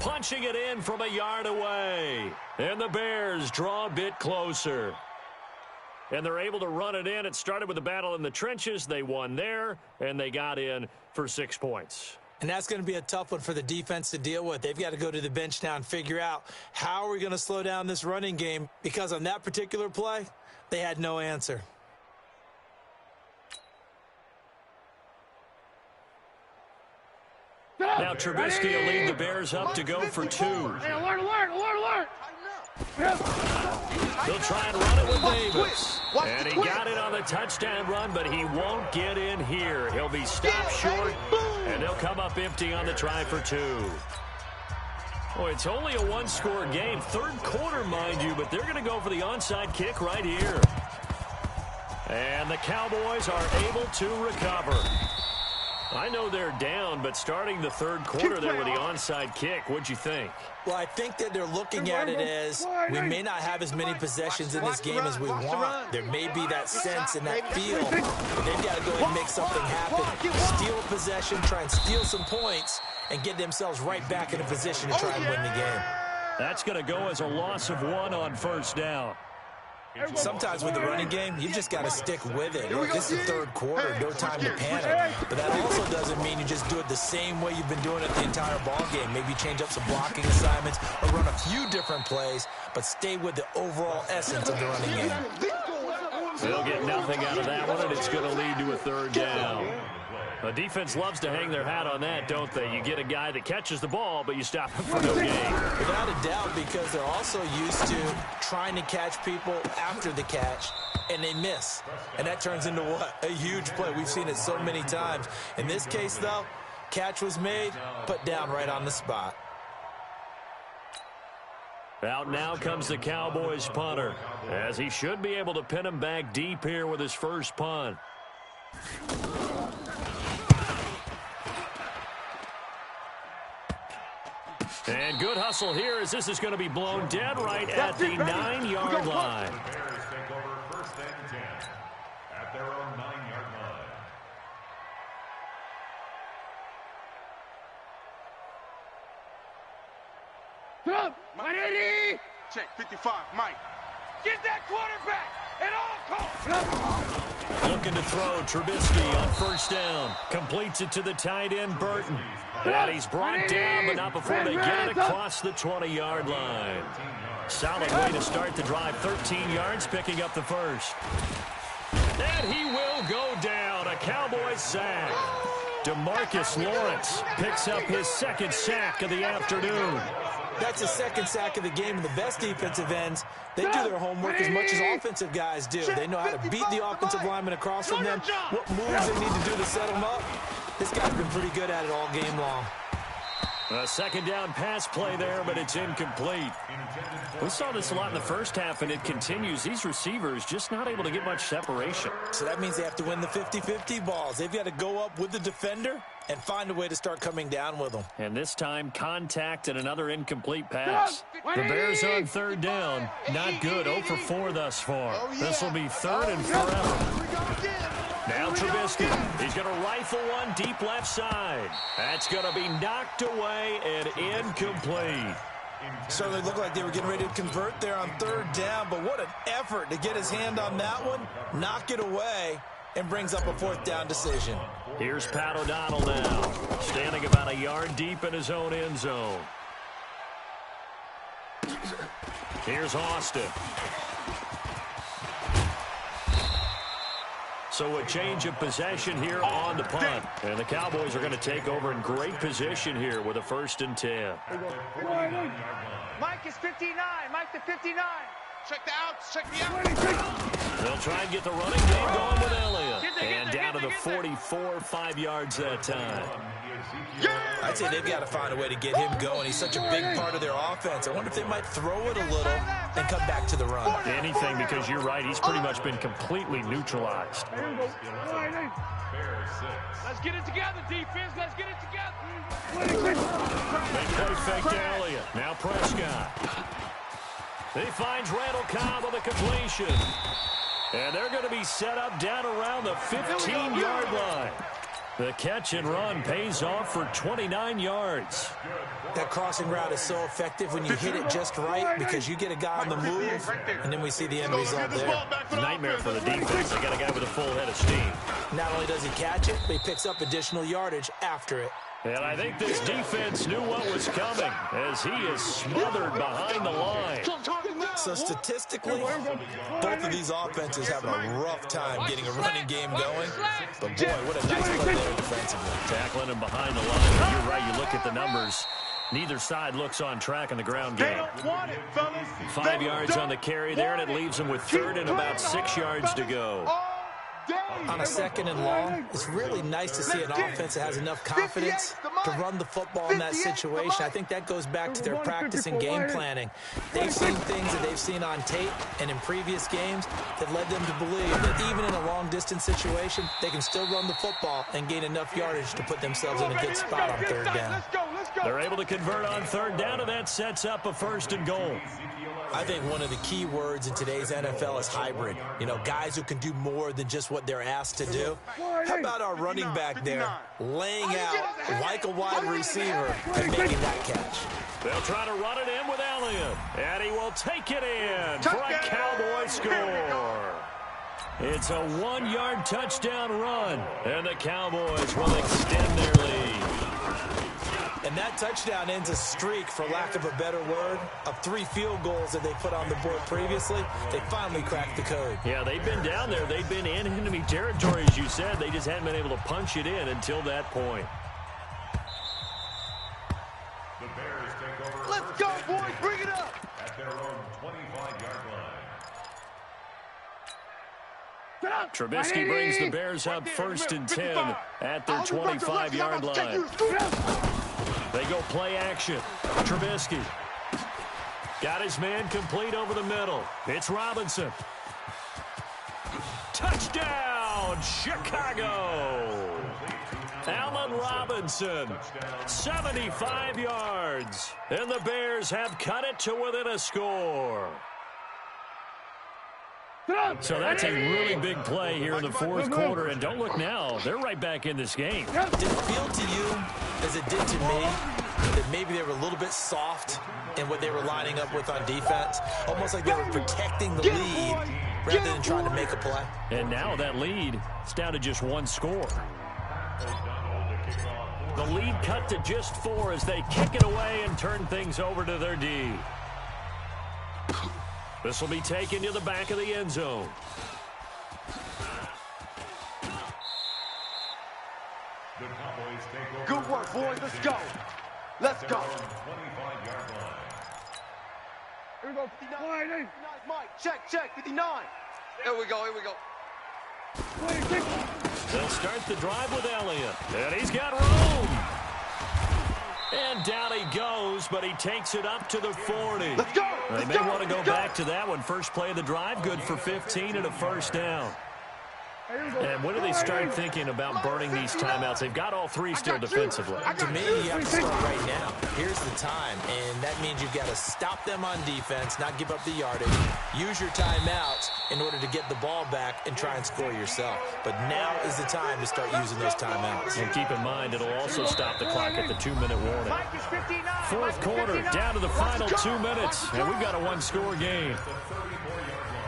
Punching it in from a yard away. And the Bears draw a bit closer. And they're able to run it in. It started with a battle in the trenches. They won there, and they got in for 6 points. And that's going to be a tough one for the defense to deal with. They've got to go to the bench now and figure out how are we going to slow down this running game, because on that particular play, they had no answer. Now Trubisky will lead the Bears up to go for 2. Hey, alert. They'll try and run it with Davis. And he got it on the touchdown run, but he won't get in here. He'll be stopped short, and they'll come up empty on the try for 2. Oh, it's only a one-score game. Third quarter, mind you, but they're going to go for the onside kick right here. And the Cowboys are able to recover. I know they're down, but starting the third quarter there with the onside kick, what'd you think? Well, I think that they're looking at it as we may not have as many possessions in this game as we want. There may be that sense and that feel, but they've got to go ahead and make something happen. Steal a possession, try and steal some points, and get themselves right back in a position to try and win the game. That's going to go as a loss of 1 on first down. Sometimes with the running game, you've just got to stick with it. Look, this is the third quarter, no time to panic. But that also doesn't mean you just do it the same way you've been doing it the entire ball game. Maybe change up some blocking assignments or run a few different plays, but stay with the overall essence of the running game. They'll get nothing out of that one, and it's going to lead to a third down. The defense loves to hang their hat on that, don't they? You get a guy that catches the ball, but you stop him for no gain. Without a doubt, because they're also used to trying to catch people after the catch, and they miss. And that turns into what? A huge play. We've seen it so many times. In this case, though, catch was made, put down right on the spot. Out now comes the Cowboys punter, as he should be able to pin him back deep here with his first punt. And good hustle here, as this is going to be blown dead right at the 9-yard line. Bears take over 1st and 10 at their own 9-yard line. Up, 180. Check 55, Mike. Get that quarterback at all costs. looking to throw. Trubisky on first down. Completes it to the tight end, Burton. And he's brought down, but not before they get it across the 20-yard line. Solid way to start the drive. 13 yards, picking up the first. And he will go down. A Cowboys sack. DeMarcus Lawrence picks up his second sack of the afternoon. That's the second sack of the game, and the best defensive ends, they do their homework as much as offensive guys do. They know how to beat the offensive lineman across from them, what moves they need to do to set them up. This guy's been pretty good at it all game long. A second down pass play there, but it's incomplete. We saw this a lot in the first half, and it continues. These receivers just not able to get much separation. So that means they have to win the 50-50 balls. They've got to go up with the defender and find a way to start coming down with them. And this time, contact and another incomplete pass. The Bears on third down. Not good. 0 for 4 thus far. This will be third and forever. Now Trubisky. He's going to rifle one deep left side. That's going to be knocked away and incomplete. Certainly looked like they were getting ready to convert there on third down, but what an effort to get his hand on that one, knock it away, and brings up a fourth down decision. Here's Pat O'Donnell now, standing about a yard deep in his own end zone. Here's Austin. So a change of possession here on the punt. And the Cowboys are going to take over in great position here with a 1st and 10. Mike is 59. Mike to 59. Check the outs. Check the outs. They'll try and get the running game going with Elliott. And down to the 44, 5 yards that time. I'd say they've got to find a way to get him going. He's such a big part of their offense. I wonder if they might throw it a little and come back to the run. Anything, because you're right. He's pretty much been completely neutralized. Let's get it together, defense. Let's get it together. They play fake to Elliott. Now Prescott. He finds Randall Cobb on the completion. And they're going to be set up down around the 15-yard line. The catch and run pays off for 29 yards. That crossing route is so effective when you hit it just right because you get a guy on the move, and then we see the end result there. Nightmare for the defense. They got a guy with a full head of steam. Not only does he catch it, but he picks up additional yardage after it. And I think this defense knew what was coming as he is smothered behind the line. So statistically, both of these offenses have a rough time getting a running game going. But boy, what a nice play there defensively. Tackling him behind the line. You're right, you look at the numbers. Neither side looks on track in the ground game. 5 yards on the carry there, and it leaves them with third and about 6 yards to go. On a 2nd and long, it's really nice to see an offense that has enough confidence to run the football in that situation. I think that goes back to their practice and game planning. They've seen things that they've seen on tape and in previous games that led them to believe that even in a long-distance situation, they can still run the football and gain enough yardage to put themselves in a good spot on third down. They're able to convert on third down, and that sets up a 1st and goal. I think one of the key words in today's NFL is hybrid. You know, guys who can do more than just what they're asked to do. How about our running back there laying out like a wide receiver and making that catch? They'll try to run it in with Elliott, and he will take it in for a Cowboy score. It's a 1-yard touchdown run, and the Cowboys will extend their lead. And that touchdown ends a streak, for lack of a better word, of 3 field goals that they put on the board previously. They finally cracked the code. Yeah, they've been down there. They've been in enemy territory, as you said. They just hadn't been able to punch it in until that point. The Bears take over. Let's go, boys. Bring it up. At their own 25-yard line. Trubisky brings the Bears up 1st and 10 at their 25-yard line. They go play action. Trubisky got his man complete over the middle. It's Robinson. Touchdown, Chicago. Allen Robinson, 75 yards. And the Bears have cut it to within a score. So that's a really big play here in the 4th quarter. And don't look now, they're right back in this game. Did it feel to you, as it did to me, that maybe they were a little bit soft in what they were lining up with on defense? Almost like they were protecting the lead rather than trying to make a play. And now that lead is down to just one score. The lead cut to just 4 as they kick it away and turn things over to their D. This will be taken to the back of the end zone. Good work, boys. Let's go. Let's go. Here we go. 59. Mike, check. 59. Here we go. They'll start the drive with Elliott. And he's got room. And down he goes, but he takes it up to the 40. Let's go. They may want to go back to that one. First play of the drive, good for 15 and a first down. And when do they start thinking about burning these timeouts? They've got all 3 still defensively. To me, you have to start right now. Here's the time, and that means you've got to stop them on defense, not give up the yardage. Use your timeouts in order to get the ball back and try and score yourself. But now is the time to start using those timeouts. And keep in mind, it'll also stop the clock at the 2-minute warning. Fourth quarter, down to the final 2 minutes, and we've got a 1-score game.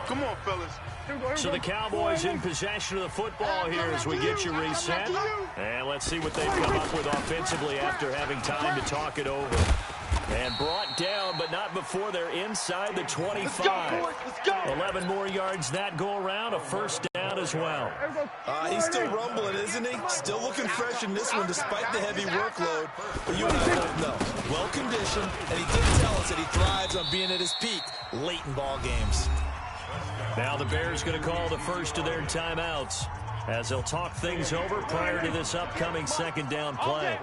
Come on, fellas. So the Cowboys in possession of the football here as we get you reset. And let's see what they've come up with offensively after having time to talk it over. And brought down, but not before they're inside the 25. 11 more yards that go around, a first down as well. He's still rumbling, isn't he? Still looking fresh in this one despite the heavy workload. But you and I both know, well-conditioned, and he did tell us that he thrives on being at his peak late in ball games. Now the Bears going to call the first of their timeouts as they'll talk things over prior to this upcoming second down play.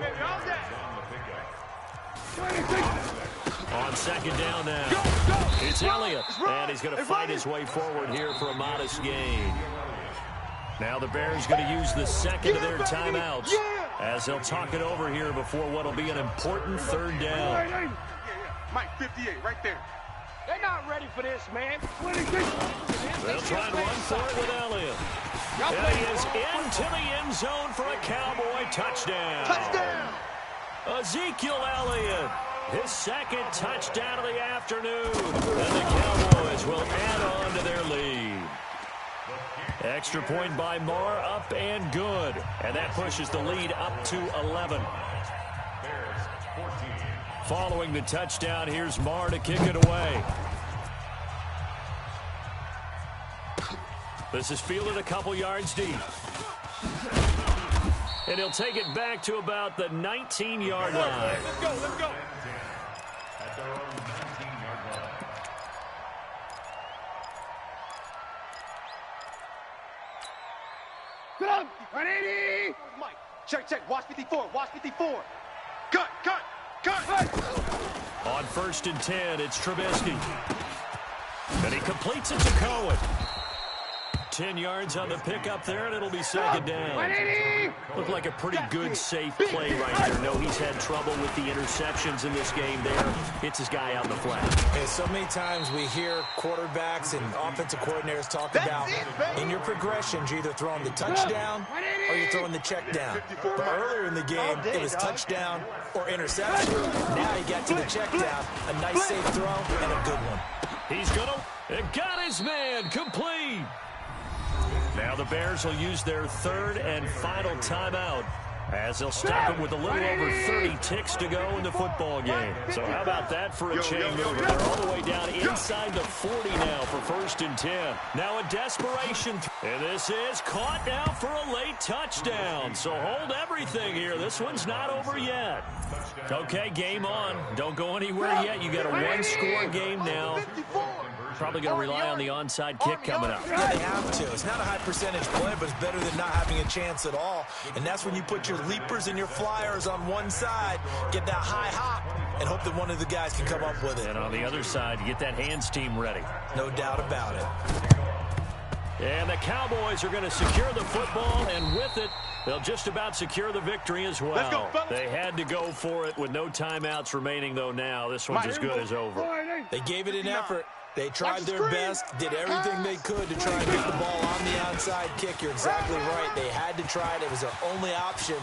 On second down now, it's Elliott, and he's going to fight his way forward here for a modest gain. Now the Bears going to use the second of their timeouts as they'll talk it over here before what will be an important third down. Mike, 58, right there. They're not ready for this, man. They'll try and run for it with Elliott. And he is into the end zone for a Cowboy touchdown. Ezekiel Elliott, his second touchdown of the afternoon. And the Cowboys will add on to their lead. Extra point by Marr, up and good. And that pushes the lead up to 11. Following the touchdown, here's Marr to kick it away. This is fielded a couple yards deep. And he'll take it back to about the 19-yard line. Let's go. At their own 19-yard line. Get up. 180. Mike, check. Watch 54. Cut. On 1st and 10, it's Trubisky. And he completes it to Cohen. 10 yards on the pickup there, and it'll be second down. Looked like a pretty good, safe play right there. No, he's had trouble with the interceptions in this game there. Hits his guy out in the flat. And so many times we hear quarterbacks and offensive coordinators talk about in your progressions, you're either throwing the touchdown or you're throwing the check down. But earlier in the game, it was touchdown or interception. Now he got to the check down. A nice, safe throw and a good one. He's got his man complete. Now the Bears will use their third and final timeout as they'll stop it with a little over 30 ticks to go in the football game. So how about that for a chain mover? They're all the way down inside the 40 now for 1st and 10. Now a desperation. And this is caught now for a late touchdown. So hold everything here. This one's not over yet. Okay, game on. Don't go anywhere yet. You got a 1-score game now. Probably going to rely on the onside kick coming up. Yeah, they have to. It's not a high percentage play, but it's better than not having a chance at all. And that's when you put your leapers and your flyers on one side, get that high hop, and hope that one of the guys can come up with it. And on the other side, you get that hands team ready. No doubt about it. And the Cowboys are going to secure the football, and with it, they'll just about secure the victory as well. Let's go, fellas. They had to go for it with no timeouts remaining, though now. This one's as good as over. They gave it an effort. They tried their best, did everything they could to try and get the ball on the onside kick. You're exactly right. They had to try it. It was their only option.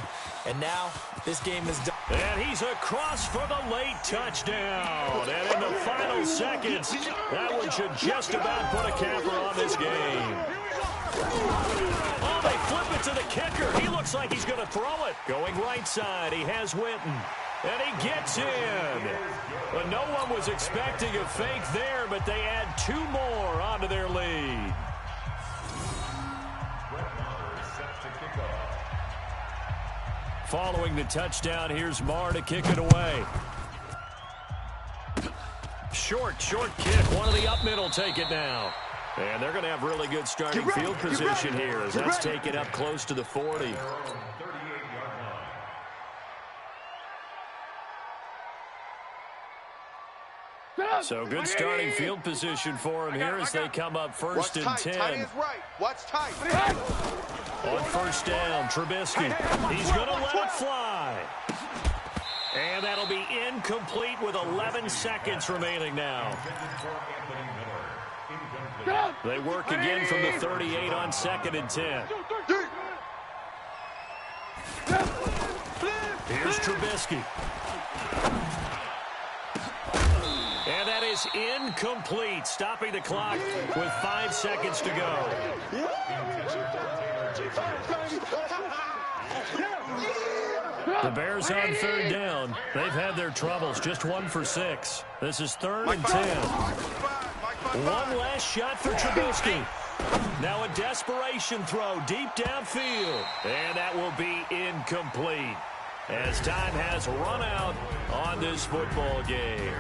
And now this game is done. And he's across for the late touchdown. And in the final seconds, that one should just about put a capper on this game. Oh, they flip it to the kicker. He looks like he's going to throw it. Going right side, he has Winton. And he gets in. But no one was expecting a fake there, but they add 2 more onto their lead. Following the touchdown, here's Marr to kick it away. Short kick. One of the up middle take it now. And they're going to have really good starting field position here as that's taken up close to the 40. So good starting field position for him here as they come up first and 10. Tight is right. Watch tight. On first down, Trubisky. He's going to let it fly. And that'll be incomplete with 11 seconds remaining now. They work again from the 38 on 2nd and 10. Here's Trubisky. And that is incomplete, stopping the clock with 5 seconds to go. The Bears on 3rd down. They've had their troubles, just 1 for 6. This is 3rd and 10. One last shot for Trubisky. Now a desperation throw deep downfield. And that will be incomplete as time has run out on this football game.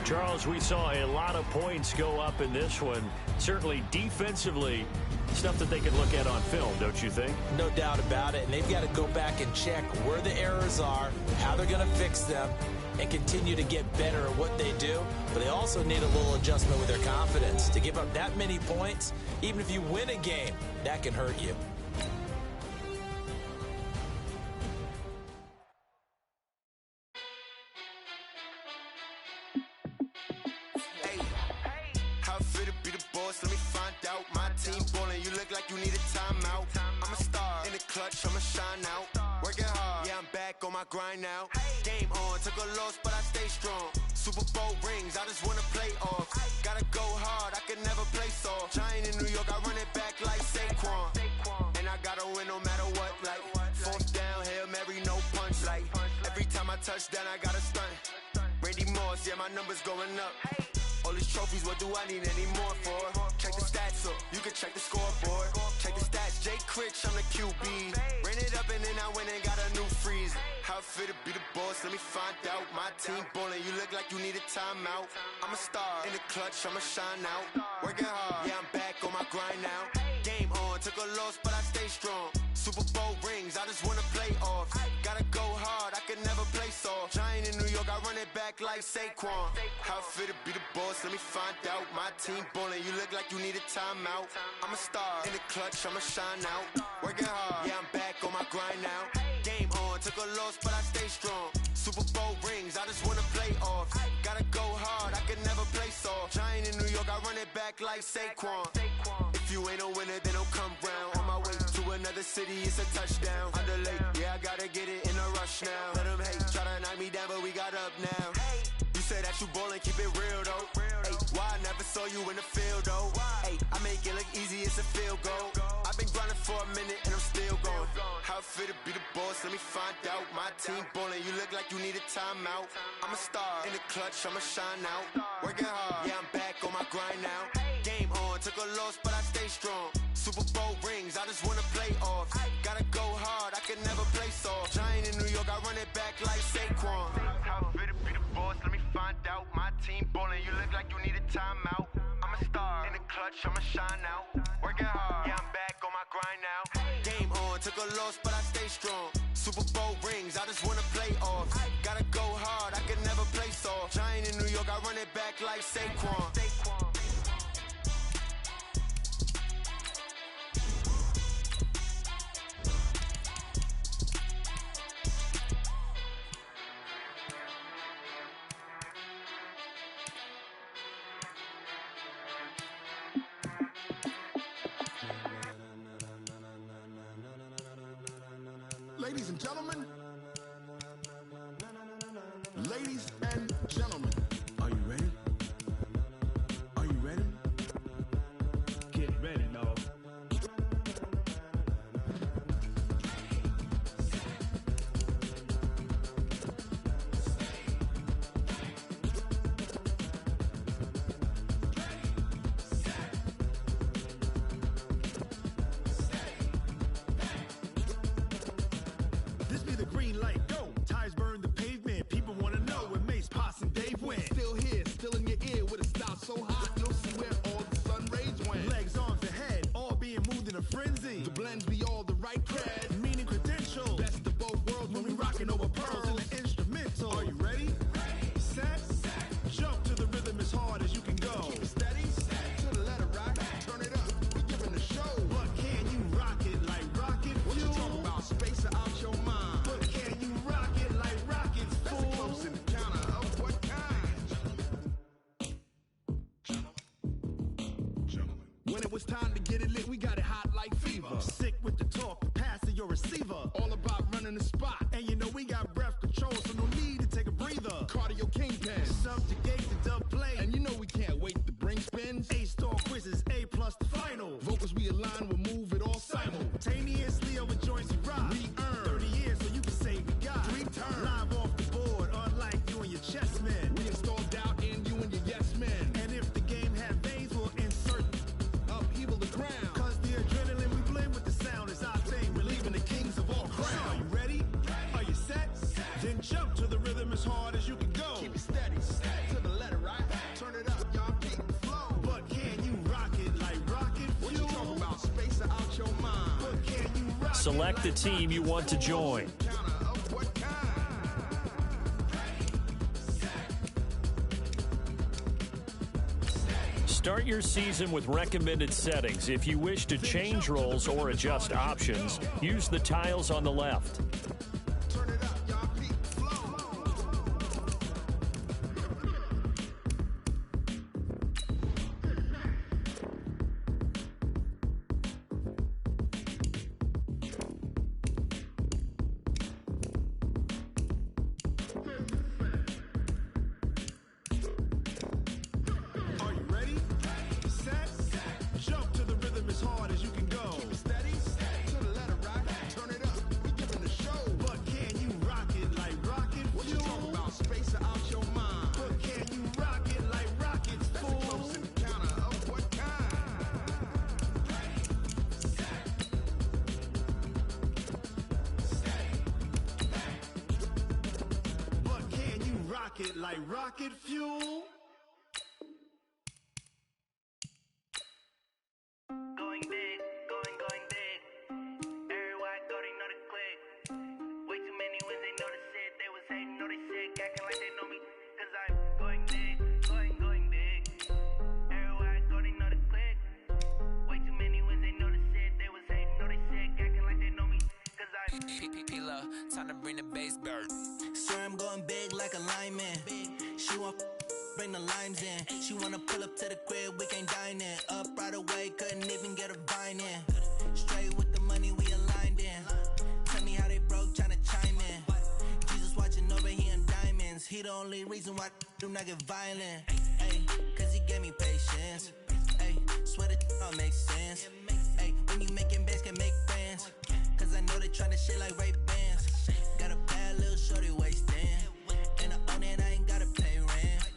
Charles, we saw a lot of points go up in this one. Certainly defensively, stuff that they can look at on film, don't you think? No doubt about it. And they've got to go back and check where the errors are, how they're going to fix them, and continue to get better at what they do. But they also need a little adjustment with their confidence. To give up that many points, even if you win a game, that can hurt you. Let me find out. My team ballin', you look like you need a timeout. I'm a star in the clutch, I'ma shine out. Working hard, yeah, I'm back on my grind now. Game on, took a loss, but I stay strong. Super Bowl rings, I just wanna play off. Gotta go hard, I can never play soft. Giant in New York, I run it back like Saquon. And I gotta win no matter what, like 4th down, Hail Mary, no punch. Like every time I touch down, I gotta stunt. Randy Moss, yeah, my numbers going up. All these trophies, what do I need any more for? Check the stats up, you can check the scoreboard. Check the stats, Jay Critch, I'm the QB. Ran it up and then I went and got a new freeze. How it feel to be the boss, let me find out. My team ballin', you look like you need a timeout. I'm a star in the clutch, I'ma shine out. Working hard, yeah, I'm back on my grind now. Game on, took a loss, but I stay strong. Super Bowl rings, I just wanna play off. Gotta go hard, I can never play soft. Giant in New York, I run it back like Saquon. How it feel to be the boss, let me find out. My team ballin', you look like you need a timeout. I'm a star in the clutch, I'ma shine out. Working hard, yeah, I'm back on my grind now. Game on, took a loss, but I stay strong. Super Bowl rings, I just wanna play off. Gotta go hard, I can never play soft. Giant in New York, I run it back like Saquon. If you ain't a winner, then don't come round. On my way to another city, it's a touchdown. Under late, yeah, I gotta get it in a rush now. Let them hate, try to knock me down, but we got up now. You say that you ballin', keep it real though. Hey, why I never saw you in the field though? Hey, I make it look easy, it's a field goal. I've been grinding for a minute and I'm still going. How it feel to be the boss, let me find out. My team ballin', you look like you need a timeout. I'm a star in the clutch, I'ma shine out. Working hard, yeah, I'm back on my grind now. Game on, took a loss, but I stay strong. Super Bowl rings, I just wanna play off. Gotta go hard, I can never play soft. Giant in New York, I run it back like Saquon. How it feel to be the boss, let me find out. My team ballin', you look like you need a timeout. I'm a star in the clutch, I'ma shine out. Working hard, yeah, I'm back on my grind now. Game on, took a loss, but I stay strong. Super Bowl rings, I just wanna play off. Gotta go hard, I can never play soft. Giant in New York, I run it back like Saquon. Ladies and gentlemen. Ladies and gentlemen. Are you ready? Are you ready? Get ready, y'all. This be the green light, go. Tires burn the pavement. People want to know where Mace, Poss, and Dave went. Still here, still in your ear with a style so hot, you'll see where all the sun rays went. Legs, arms, and head, all being moved in a frenzy. The blends be all the right cred, meaning credentials. Best of both worlds when we rockin' over pearls in the instrumental. Are you ready? Set, jump to the rhythm as hard as you can go. Keep it steady, to the letter rock, turn it up, we giving the show. But can you rock it like rocket fuel? What you talking about, space out your mind? But can you rock it like rockets, fool? That's a close encounter of what kind? Gentlemen. When it was time to get it lit, we got it hot like fever. Sick with the talk, passing your receiver. All about running the spot. And you know we got breath control, so no need to take a breather. Cardio kingpin, subjugate the dub play. And you know we can't wait to bring spins. A-star quizzes, A+ the final. Vocals we align, we'll move it all simultaneously over joints we rock. We earn 30 years, so you can say we got 3 turns. Live off the board, unlike you and your chess men. We install doubt in you and your yes men. And if the game had veins, we'll insert upheaval the ground. Cause the adrenaline we blend with the sound is our thing. We're leaving the kings of all crowns. So are you ready? Are you set? Then jump to the rhythm as hard as you can go. Keep it steady, to the letter, right? Turn it up, y'all keep the flow. But can you rock it like rocket fuel? What you talking about? Space out your mind. But can you rock Select it the like team you want to join. counter of what kind? Start your season with recommended settings. If you wish to change roles or adjust options, use the tiles on the left. Turn it up, y'all keep the flow. Are you ready? Set, jump to the rhythm as hard as you can go. Keep it steady, to the letter rock, turn it up, we giving the show. But can you rock it like rocket fuel? What you talking about, space out your mind? But can you rock it like rockets, fool? That's a close encounter of what kind? But can you rock it like rocket fuel? Going big, going big. Everywhere I go, they know the click. Way too many wins, they know the shit. They was hating, know they sick, acting like they know me. Cause I'm going big, going big. Everywhere I go, they know the click. Way too many wins, they know the shit. They was hating, know they sick, acting like they know me. Cause I'm P-P-P-Lo, time to bring the bass back. Swear I'm going big like a lineman. She want bring the limes in. She wanna pull up to the crib, we can't dine in. Up right away, couldn't even get a vine in. Straight with the money we aligned in. Tell me how they broke, tryna chime in. Jesus watching over, he in diamonds. He the only reason why do not get violent. Ay, cause he gave me patience. Ay, swear that all makes sense. Ay, when you making bands, can make friends. Cause I know they tryna shit like Ray-Bans. Got a bad little shorty wasting. And I own it, I ain't gotta pay rent.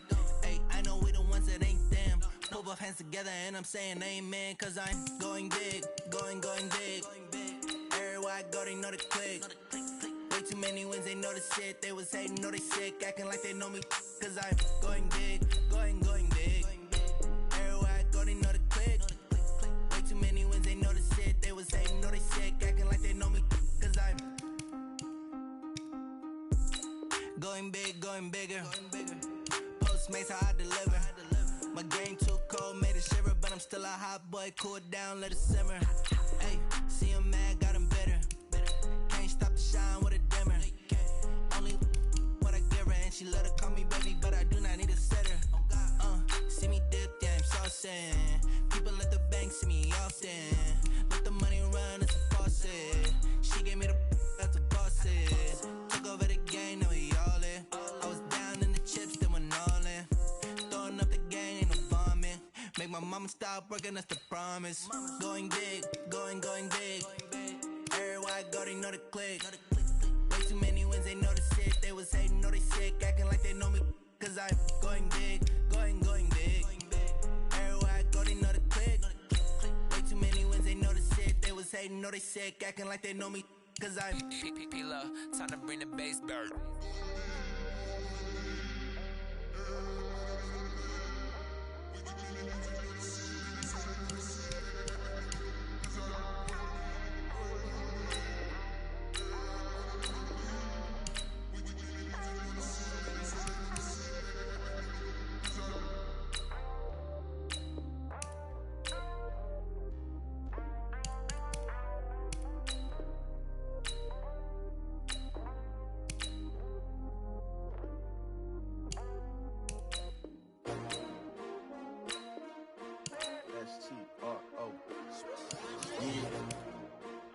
Ay, I know we the ones that ain't them. Pull both hands together and I'm saying amen. Cause I'm going big, going big. Everywhere I go, they know the click. Way too many wins, they know the shit. They was hating, know they sick, acting like they know me. Cause I'm going big, going big. Everywhere I go, they know the click. Way too many wins, they know the shit. They was hating, know they sick, acting like they know me. Cause I'm going bigger. Postmates how I deliver. My game too cold, made it shiver, but I'm still a hot boy. Cool it down, let it simmer. Hey, see him mad, got him bitter. Can't stop the shine with a dimmer. Only what I give her, and she let her call me baby, but I do not need a sitter. See me dip, yeah, I'm saucing. People at the bank see me often. Let the money run, it's a faucet. She gave me the that's a boss. Mama stop working, that's the promise. Going big, going big. Everywhere I go, they know the click. Way too many wins, they know the shit. They was hating, know they sick, acting like they know me. Cause I'm going big, going big. Everywhere I go, they know the click. Way too many wins, they know the shit. They was hating, know they sick, acting like they know me. Cause I'm P-P-P-Love, time to bring the bass back.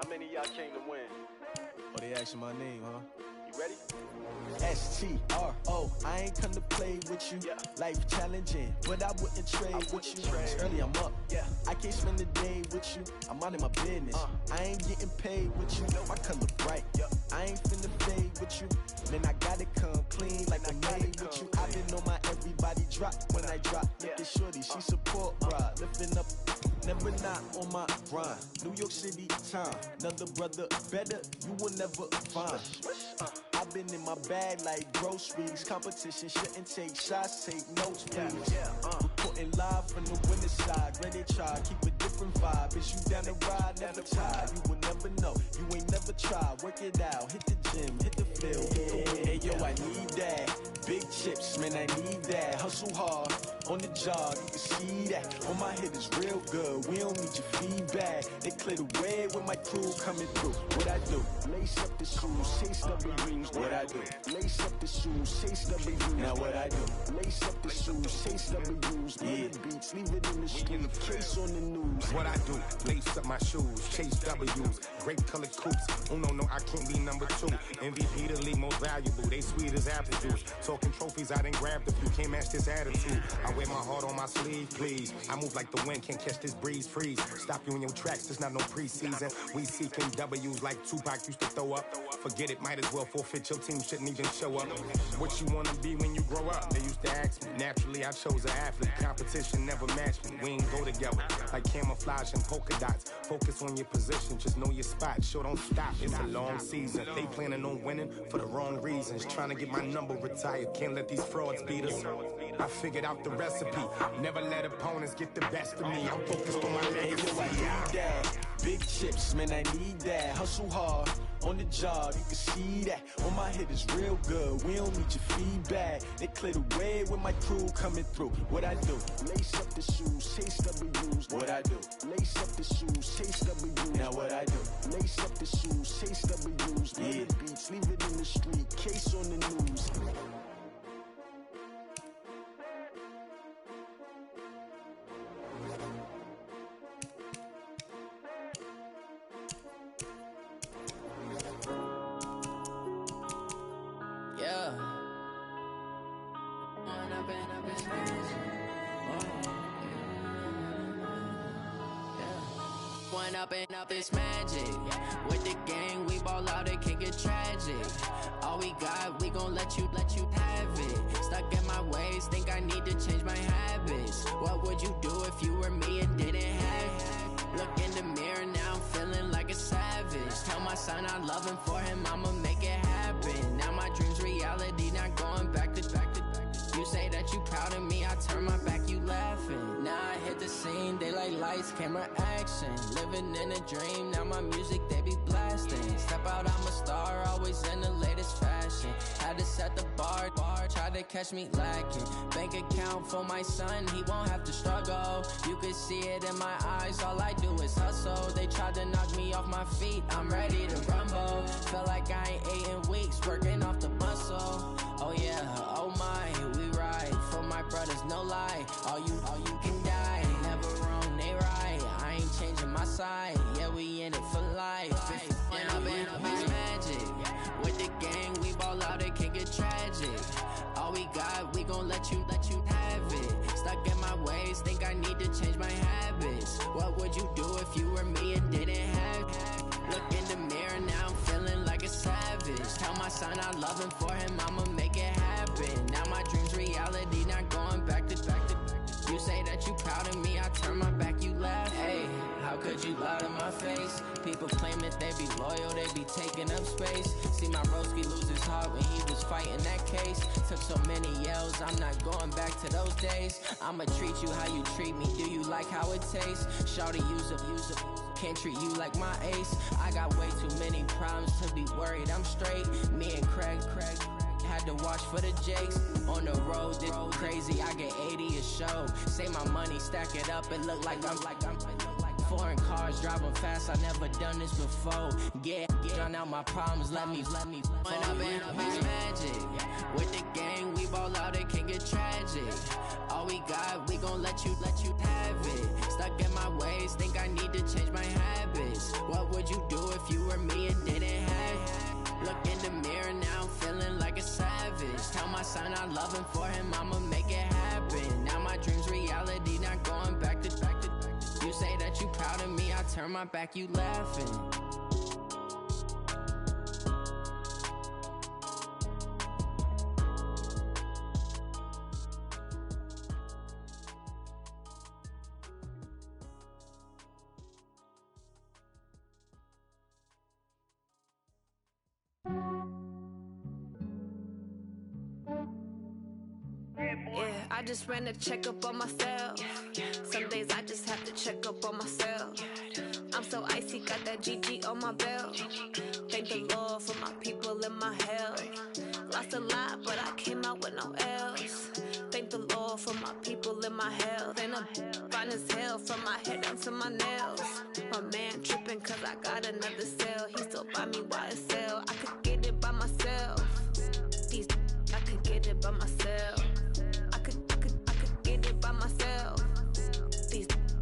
How many of y'all came to win? Oh, they asking my name, huh? You ready? S-T-R-O, I ain't come to play with you. Life challenging, but I wouldn't trade with you. Early I'm up, I can't spend the day with you. I'm out of my business, I ain't getting paid with you. My color bright, I ain't finna fade with you. Man, I gotta come clean like I made with you. I been on my everybody drop when I drop. Look at shorty, she support ride. Lifting up, never not on my grind. New York City time, another brother better, you will never find. I've been in my bag like groceries. Competition shouldn't take shots, take notes, please. Reporting live from the winter side. Ready to try, keep a different vibe. Is you down the ride, never tired. You will never know, you ain't never tried. Work it out, hit the gym, hit the field. Hey yo, I need that. Big chips, man, I need that. Hustle hard, on the job, you can see that. On my head is real good, we don't need your feedback. They clear the way with my crew coming through. What I do? Lace up the shoes, chase W's. What I do? Lace up the shoes, chase W's. Now what I do? Lace up the shoes, chase W's. The beats, leave it in the street, case on the news. What I do? Lace up my shoes, chase W's. Grape colored coops. Oh no, I can't be number 2. MVP the league most valuable. They sweet as apple juice. Talking trophies, I done grabbed a few. Can't match this attitude. I wear my heart on my sleeve, please. I move like the wind, can't catch this breeze. Freeze. Stop you in your tracks. There's not no preseason. We seeking W's like Tupac used to throw up. Forget it, might as well forfeit. Your team shouldn't even show up. What you wanna be when you grow up? They used to ask me. Naturally, I chose an athlete. Competition never matched me. We ain't go together like camouflage and polka dots. Focus on your position, just know your spot. Sure, don't stop. It's a long season. They planning on winning for the wrong reasons. Trying to get my number retired. Can't let these frauds beat us. I figured out the recipe. Never let opponents get the best of me. I'm focused on my legacy. I need that. Big chips, man, I need that. Hustle hard, on the job, you can see that. On my head is real good, we don't need your feedback. They clear the way with my crew coming through. What I do? Lace up the shoes, chase W's. What I do? Lace up the shoes, chase W's. Now what I do? Lace up the shoes, chase W's. The beats, leave it in the street, case on the news. Up this magic. With the gang, we ball out, it can get tragic. All we got, we gon' let you have it. Stuck in my ways, think I need to change my habits. What would you do if you were me and didn't have it? Look in the mirror, now I'm feeling like a savage. Tell my son I love him, for him I'ma make it happen. Now my dream's reality, not going back to. You say that you proud of me, I turn my back, you laughing. Now I hit the scene, daylight lights, camera action. Living in a dream, now my music, they be blasting. Step out, I'm a star, always in the latest fashion. Had to set the bar, try to catch me lacking. Bank account for my son, he won't have to struggle. You can see it in my eyes, all I do is hustle. They tried to knock me off my feet, I'm ready to rumble. Felt like I ain't ate in weeks, working off the muscle. Oh yeah, oh my, we ride for my brothers, no lie. All you can die, never wrong, they right. I ain't changing my side, yeah, we in it for life. And I've been magic. With the gang, we ball out, it can get tragic. All we got, we gon' let you have it. Stuck in my ways, ways, think I need to change my habits. What would you do if you were me and didn't have? Look in the mirror, now I'm feeling like a savage. Tell my son I love him, for him I'ma make it happen. Now my dream's reality, not going back to. You say that you proud of me, I turn my back, you laugh. Hey, how could you lie to my face? People claim that they be loyal, they be taking up space. See my broski lose his heart when he was fighting that case. Took so many yells, I'm not going back to those days. I'ma treat you how you treat me, do you like how it tastes? Shawty, use up, can't treat you like my ace. I got way too many problems to be worried, I'm straight. Me and Craig had to watch for the Jakes. On the road, this crazy, I get 80 a show. Say my money, stack it up, it look like I'm foreign cars, driving fast, I never done this before. Get drown out my problems, let me When up in a bitch magic. With the gang, we ball out, it can get tragic. All we got, we gon' let you have it. Stuck in my ways, think I need to change my habits. What would you do if you were me and didn't have? Look in the mirror, now I'm feeling like a savage. Tell my son I love him, for him I'ma make it happen. Now my dream's reality, not going back to. You say that you proud of me, I turn my back, you laughing. Yeah, I just ran a checkup on myself. Some days I just have to check up on myself. I'm so icy, got that GG on my belt. Thank the Lord for my people and my health. Lost a lot, but I came out with no else. Thank the Lord for my people and my health. And I'm fine as hell from my head down to my nails. My man tripping cause I got another cell. He still buy me YSL. I could get it by myself. I could get it by myself. I could get it by myself.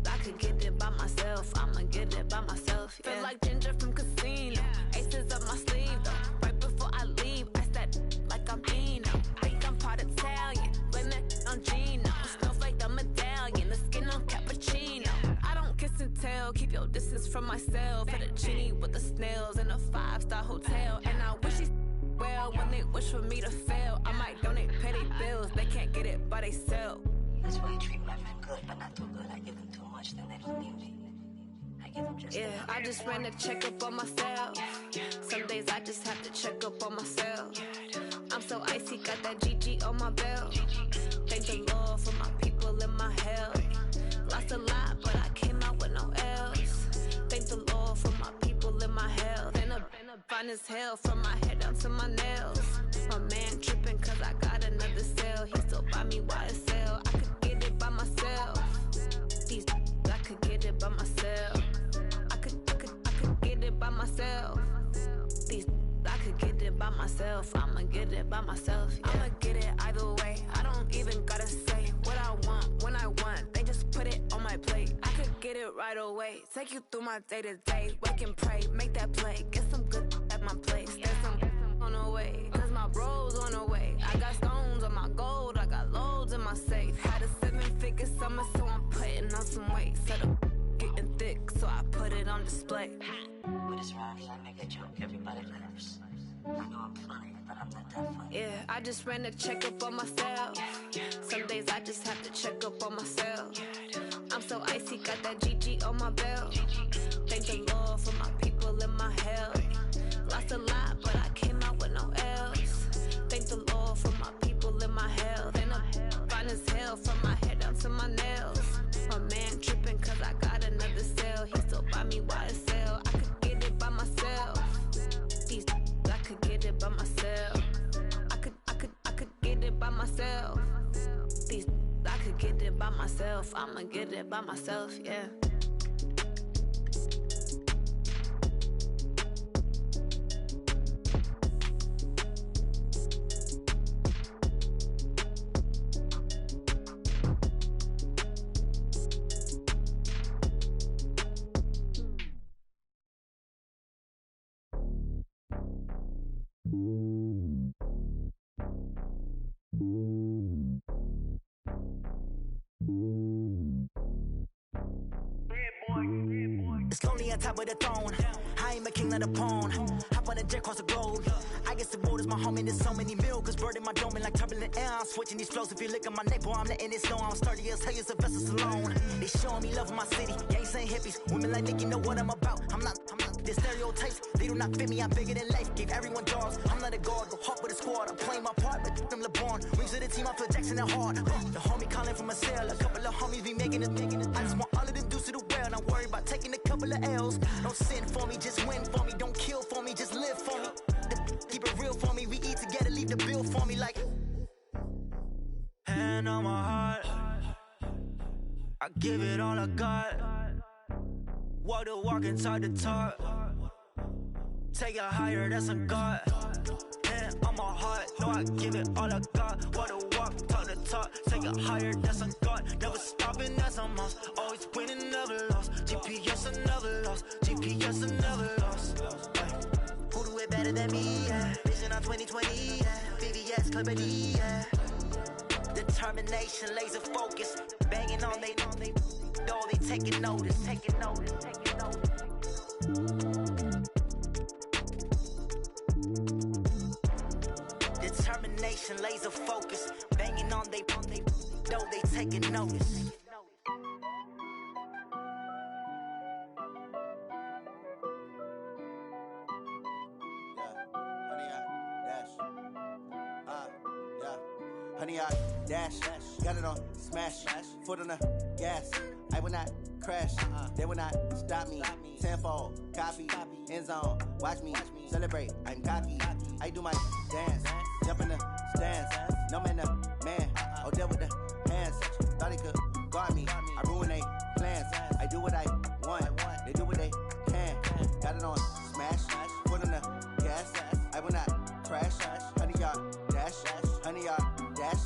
I could get it by myself. I'ma get it by myself. Yeah. Feel like Ginger from Casino. Aces up my sleeve though. Right before I leave, I said like I'm Dino. Think I'm part Italian. Blame it on Gino. Snowflake the medallion. The skin on cappuccino. I don't kiss and tell. Keep your distance from myself. Fettuccine with the snails in a 5-star hotel. And I wish he's well when they wish for me to fail. I might donate petty bills. They can't get it by themselves. That's why you treat my men good, but not too good. I give them too much, then they don't need me. I give them just enough. I just ran a checkup on myself. Some days I just have to check up on myself. I'm so icy, got that GG on my belt. Thank the Lord for my people and my health. Lost a lot, but I came out with no else. Thank the Lord for my people and my health. And I'm fine as hell from my head down to my nails. My man tripping cause I got another cell. He still buy me YSL. I could get it by myself. I could get it by myself. I could get it by myself. I could get it by myself. I'ma get it by myself. Yeah. I'ma get it either way. I don't even gotta say what I want when I want. They just put it on my plate. I could get it right away. Take you through my day to day. Wake and pray, make that play. Get some good at my place. There's some on the way. Cause my bros on the way. I got stones on my gold. I got loads in my safe. Had a 7-figure summer, so I'm putting on some weight. Set up getting thick, so I put it on display. With this ride, I make a joke, everybody laughs. I know I'm funny, but I'm not that funny. Yeah, I just ran a checkup on myself. Some days I just have to check up on myself. I'm so icy, got that GG on my belt. Thank the Lord for my people and my health. Lost a lot, but I came out with no else. Thank the Lord for my people and my health. And I'm fine as hell from my head down to my nails. My man tripping cause I got another cell. He still buy me YSL. I could get it by myself. I could get it by myself. I could get it by myself. I could get it by myself. I'ma get it by myself, yeah. throne. I ain't a king of the pawn. Hop on a jet across the globe. I guess the world is my home and there's so many mil. Cause bird in my dome and like turbulent air. I'm switching these flows. If you look at my neck, boy, I'm letting it snow. I'm sturdy as hell, as a vessel alone. They showing me love in my city. Gangs ain't hippies. Women like Nick, you know what I'm about. I'm not. The stereotypes, they do not fit me. I'm bigger than life. Gave everyone jobs. I'm not a guard, go hard with a squad. I'm playing my part, but them LeBron. Wings of the team, I feel Jackson and hard. The homie calling from a cell. A couple of homies be making it. I just want all of them dudes to do well. Not worry about taking a couple of L's. Don't sin for me, just win for me. Don't kill for me, just live for me. Keep it real for me. We eat together, leave the bill for me like. Hand on my heart, I give it all I got. Walk the walk and talk the talk. Take it higher, that's a God. Hand on my heart, no, I give it all I got. Walk the walk, talk the talk. Take it higher, that's a God. Never stopping, that's a must. Always winning, never lost. GPS, I never lost. GPS, I never lost. Who do it better than me? Yeah. Vision on 2020, yeah. VVS, Clarity, yeah. Determination, laser focus. Banging on they door, they taking notice. Taking notice, taking notice. Determination, laser focus. Banging on they door, they taking notice. Honey, I dash, got it on smash, foot on the gas. I will not crash, they will not stop me. Tenfold, copy, end zone, watch me celebrate. I'm cocky, I do my dance, jump in the stands. No man, man, oh deal with the hands. Thought he could guard me, I ruin they plans. I do what I want, they do what they can. Got it on smash, foot on the gas. I will not crash, honey, y'all dash, honey, y'all dash,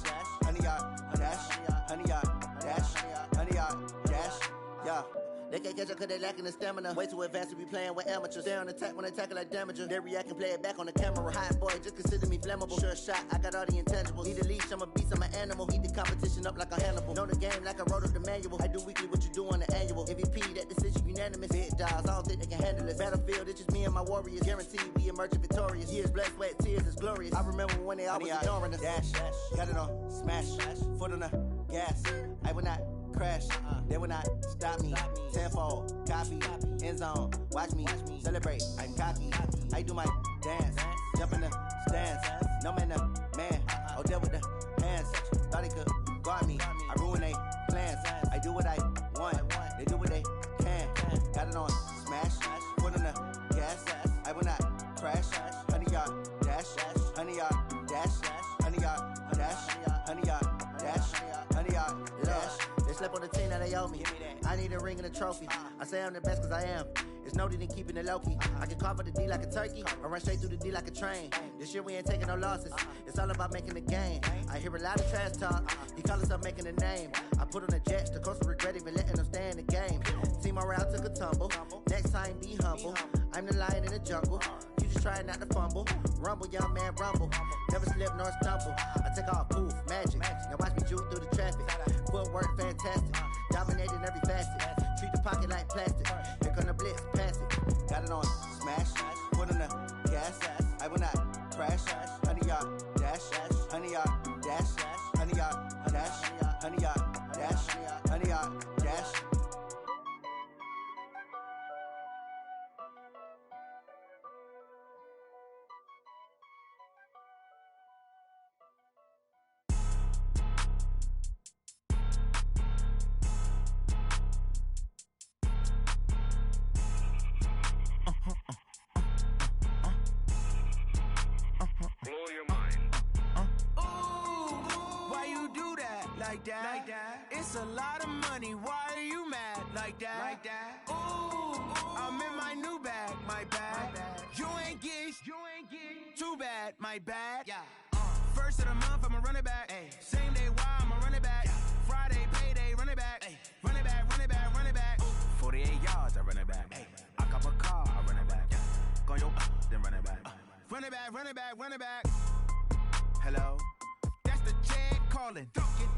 honey, y'all dash, honey, y'all dash, honey, y'all dash, yeah. They can't catch up cause they lacking the stamina. Way too advanced to be playing with amateurs. Stay on attack when they tackle like damager. They react and play it back on the camera. Hot boy, just consider me flammable. Sure shot, I got all the intangibles. Need a leash, I'm a beast, I'm an animal. Eat the competition up like a Hannibal. Know the game like I wrote up the manual. I do weekly what you do on the annual. MVP, that decision unanimous. Big dials, I don't think they can handle it. Battlefield, it's just me and my warriors. Guaranteed we emerging victorious. Years, blood, sweat, tears is glorious. I remember when they always ignoring us. Dash, got it on smash, foot on the gas. I will not crash, they will not stop me. Tenfold, copy, end zone, watch me celebrate. I'm cocky, I do my dance, jump in the stands. No man, man, oh deal with the hands. Thought he could guard me, I ruin they plans. I do what I want, they do what they can. Got it on smash, foot on the gas. I will not crash, honey, y'all dash, honey, y'all dash, honey, y'all dash, honey, y'all dash, honey, y'all dash. They slept on the team that they owe me. I need a ring and a trophy. I say I'm the best cause I am. It's no need in keeping it low-key. I can carve up the D like a turkey or run straight through the D like a train. This year we ain't taking no losses. It's all about making the game. I hear a lot of trash talk. He call himself making a name. I put on the jets. The coach regret even letting them stay in the game. Team morale took a tumble. Next time be humble. I'm the lion in the jungle. You just try not to fumble. Rumble, young man, rumble. Never slip nor stumble. I take off, poof, magic. Now watch me juke through the traffic. Footwork fantastic. Dominating every facet. Treat the pocket like plastic. Here come the blitz, pass it. Got it on smash. Foot on the gas. I will not crash. Honey, y'all dash. Honey, y'all dash. Honey, y'all dash. Honey, y'all dash. Honey, y'all dash. Like that. It's a lot of money. Why are you mad like that? Ooh, I'm in my new bag, my bad. You ain't get too bad, my bad. Yeah. First of the month, I'ma run it back. Ay. Same day, why I'ma run it back. Friday, payday, run it back. Ay. Run it back, run it back, run it back. 48 yards, I run it back. Ay. I cop a car, I run it back. Go your then run it back. Run it back, run it back, run it back. Hello? That's the check calling.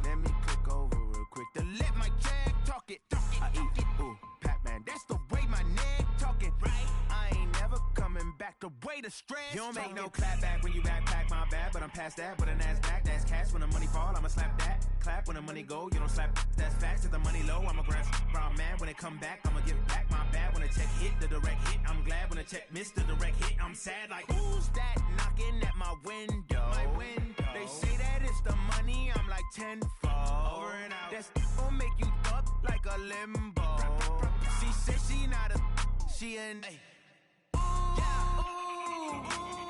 Let me click over real quick to let my check talk it. I eat it, ooh, Pac-Man. That's the way my neck talking. talking. I ain't never coming back the way the stress. You don't make no clap back when you backpack, my bad. But I'm past that, but an ass back, that's cash. When the money fall, I'ma slap that. Clap when the money go, you don't slap, that's facts. If the money low, I'ma grab brown man. When it come back, I'ma give back my bad. When the check hit, the direct hit, I'm glad. When the check missed, the direct hit, I'm sad. Like, who's that knocking at my window? They say that it's the money, I'm like tenfold. Over and out. That's gon' make you up like a limbo. She said she not a, she an.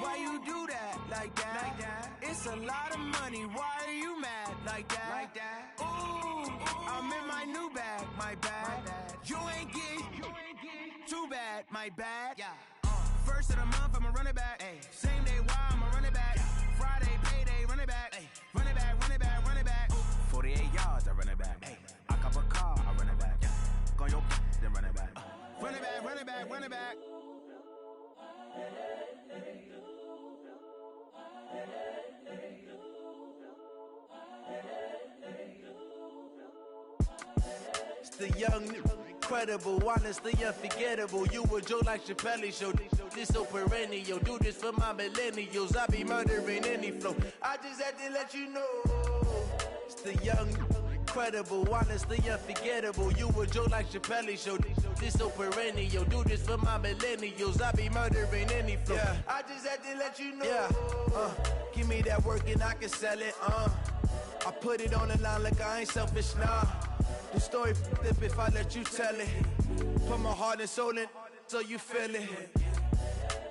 Why you do that like that? It's a lot of money. Why are you mad like that? Ooh, I'm in my new bag, my bad. You ain't get too bad, my bad. First of the month, I'ma run it back. Same day, why I'ma run it back. Friday, payday, run it back. Run it back, run it back, run it back. 48 yards, I run it back. I cop a car, I run it back. Go on your then run it back. Run it back, run it back, run it back. It's the young, incredible, honestly unforgettable. You a joke like Chappelle show. This so perennial. Do this for my millennials. I be murdering any flow. I just had to let you know. It's the young, incredible, honestly unforgettable. You a joke like Chappelle show. This so perennial. Do this for my millennials. I be murdering any flow. Yeah. I just had to let you know. Yeah. Give me that work and I can sell it. I put it on the line like I ain't selfish, nah. The story flip if I let you tell it. Put my heart and soul in so you feel it.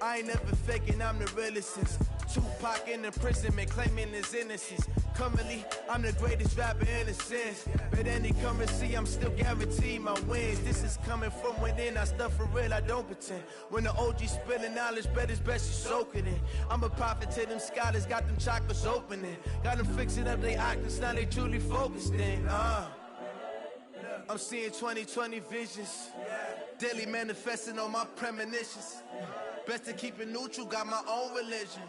I ain't never faking, I'm the realest since Tupac in imprisonment, claiming his innocence. Currently, I'm the greatest rapper in a sense. But any currency, I'm still guaranteed my wins. This is coming from within, I stuff for real, I don't pretend. When the OG spilling knowledge, bet it's best you soak it in. I'm a prophet to them scholars, got them chakras opening. Got them fixing up they octaves, now they truly focused in. I'm seeing 2020 visions. Daily manifesting on my premonitions. Best to keep it neutral, got my own religion.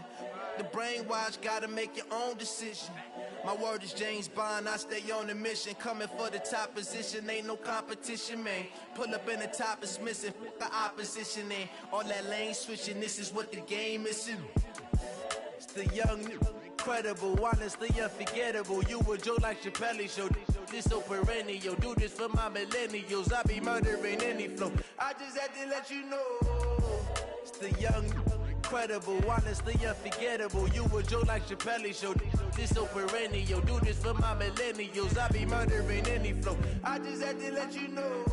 The brainwash, gotta make your own decision. My word is James Bond, I stay on a mission. Coming for the top position, ain't no competition, man. Pull up in the top is missing, the opposition ain't. All that lane switching, this is what the game is. It's the young, incredible, honestly unforgettable. You a joke like Chappelle show. This so perennial. Do this for my millennials. I be murdering any flow. I just had to let you know. It's the young, incredible, honestly unforgettable. You a joke like Chappelle show. This so perennial. Do this for my millennials. I be murdering any flow. I just had to let you know.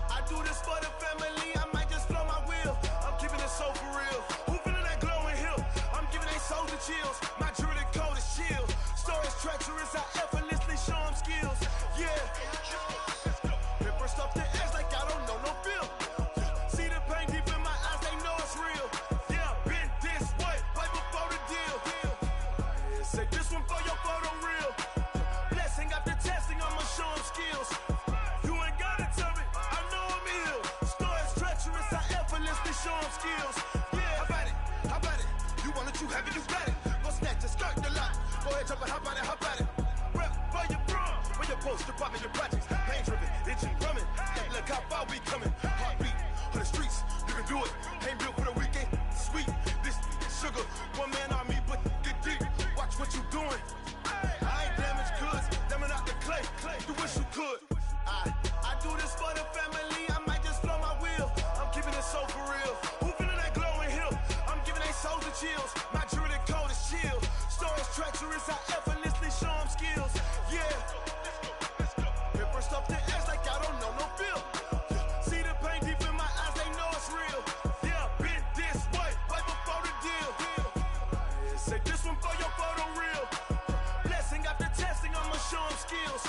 I do this for the family, I might just flow my wheel. I'm keeping it so for real. Who feeling that glowing hill? I'm giving they souls the chills. My jewelry code is chill. Stories treacherous, I effortlessly show them skills. Yeah. Paper stuff the edge like I don't know no feel. See the pain deep in my eyes, they know it's real. Yeah, been this way, way before the deal. Say this one for your photo real. Blessing after testing, I'ma show them skills. Show them skills. Yeah, how about it? You want it, you have it, you got it. Go snatch a skirt the lot. Go ahead, jump it, how about it? Rep for your prom, where your post, department, your projects. Pain driven, itching, drumming. Look how far we coming. Heartbeat on the streets, you can do it. Ain't built for the weekend, sweet. This sugar, one man army, but get deep. Watch what you doing. I ain't damaged goods, damn out the clay. You wish you could. I do this for the family, I might just flow my wheel. I'm keeping it so for real. Who feeling that glowing hill? I'm giving they souls the chills. My jewelry code is chill. Stories treacherous, I effortlessly show them skills. Yeah. Paper stuff the edge like I don't know no feel. See the pain deep in my eyes, they know it's real. Yeah, been this way, right before the deal. Say this one for your photo real. Blessing after testing, I'ma show them skills.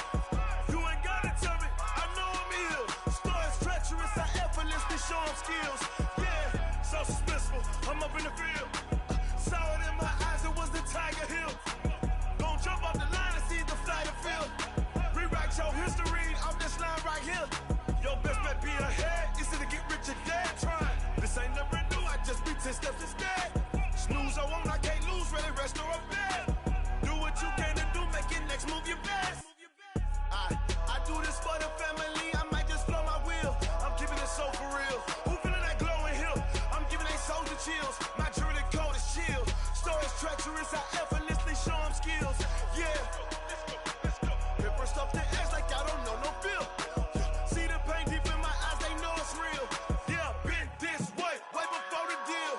You ain't gotta tell me, I know I'm ill. Stories treacherous, I effortlessly show them skills. Yeah, so suspenseful, I'm up in the field. Saw it in my eyes, it was the Tiger Hill. 10 steps instead. Snooze or won't, I can't lose, really rest or a bed. Do what you can to do, make your next move your best. I do this for the family, I might just blow my wheel. I'm keeping it so for real. Who feeling that glowing hill? I'm giving they soldier chills. My jewelry cold is chill. Stories treacherous, I effortlessly show them skills. Yeah. Hit first off the edge like I don't know no feel. See the pain deep in my eyes, they know it's real. Yeah, been this way before the deal.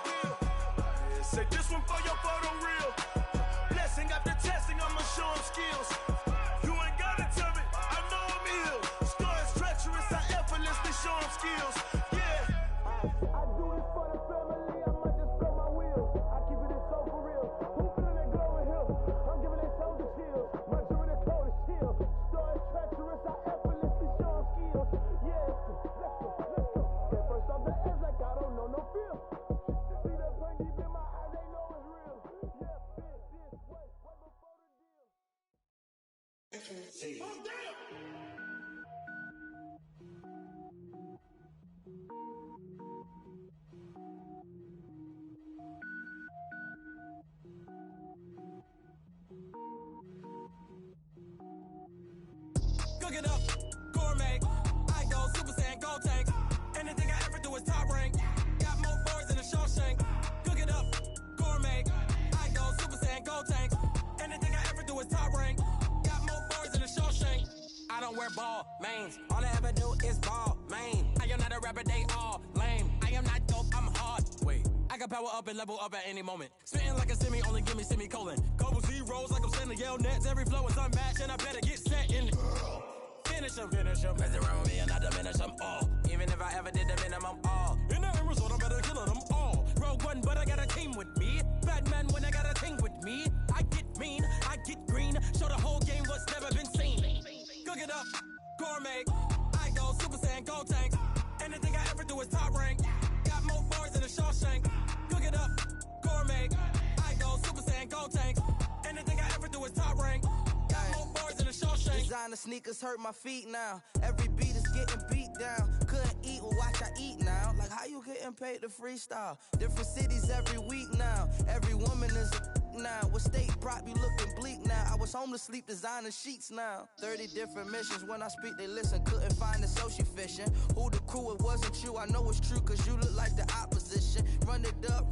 Say this one for your photo reel. Blessing after testing, I'ma show them skills. You ain't gotta tell me, I know I'm ill. Stories treacherous, I effortlessly show them skills. Yeah. I do this for the family, I might just blow my wheel. I keep it so for real. Who feeling that glowing hill? I'm giving they soldier chills. My jewelry cold is chill. Stories treacherous, I effortlessly show them skills. Yeah, let's go. Hit first off the edge like I don't know no feel. See that pain deep in my eyes, they know it's real. Yeah, been this way before the deal. Oh, damn! Cook it up, gourmet. I go Super Saiyan, gold tank. Anything I ever do is top rank. Got more boards than a Shawshank. Cook it up, gourmet. I go Super Saiyan, gold tank. Anything I ever do is top rank. Got more boards than a Shawshank. I don't wear ball mains. All I ever do is ball main. I am not a rapper, they all lame. I am not dope, I'm hard. Wait, I can power up and level up at any moment. Spitting like a semi, only give me semicolon. Couple zeros like I'm sending yell nets. Every flow is unmatched and I better get set in. Finish them. Mess around with me and I diminish them all. Even if I ever did the minimum all. In the end result, I better kill them all. Rogue One, but I got a team with me. Batman when I got a team with me. I get mean, I get green. Show the whole game what's never been seen. Cook it up, gourmet. I go Super Saiyan, gold tank. Anything I ever do is top rank. Got more bars than a Shawshank. Cook it up, gourmet. I go Super Saiyan, gold tank. Anything I ever do is top rank. Got more bars than a Shawshank. Designer sneakers hurt my feet now. Every beat is getting beat down. Couldn't eat, well watch I eat now. Like how you getting paid to freestyle? Different cities every week now. Every woman is a now. What state prop you looking bleak now? I was home to sleep, designer sheets now. 30 different missions. When I speak they listen. Couldn't find it, so she fishing. Who the crew, it wasn't you. I know it's true cause you look like the opposition. Run it up,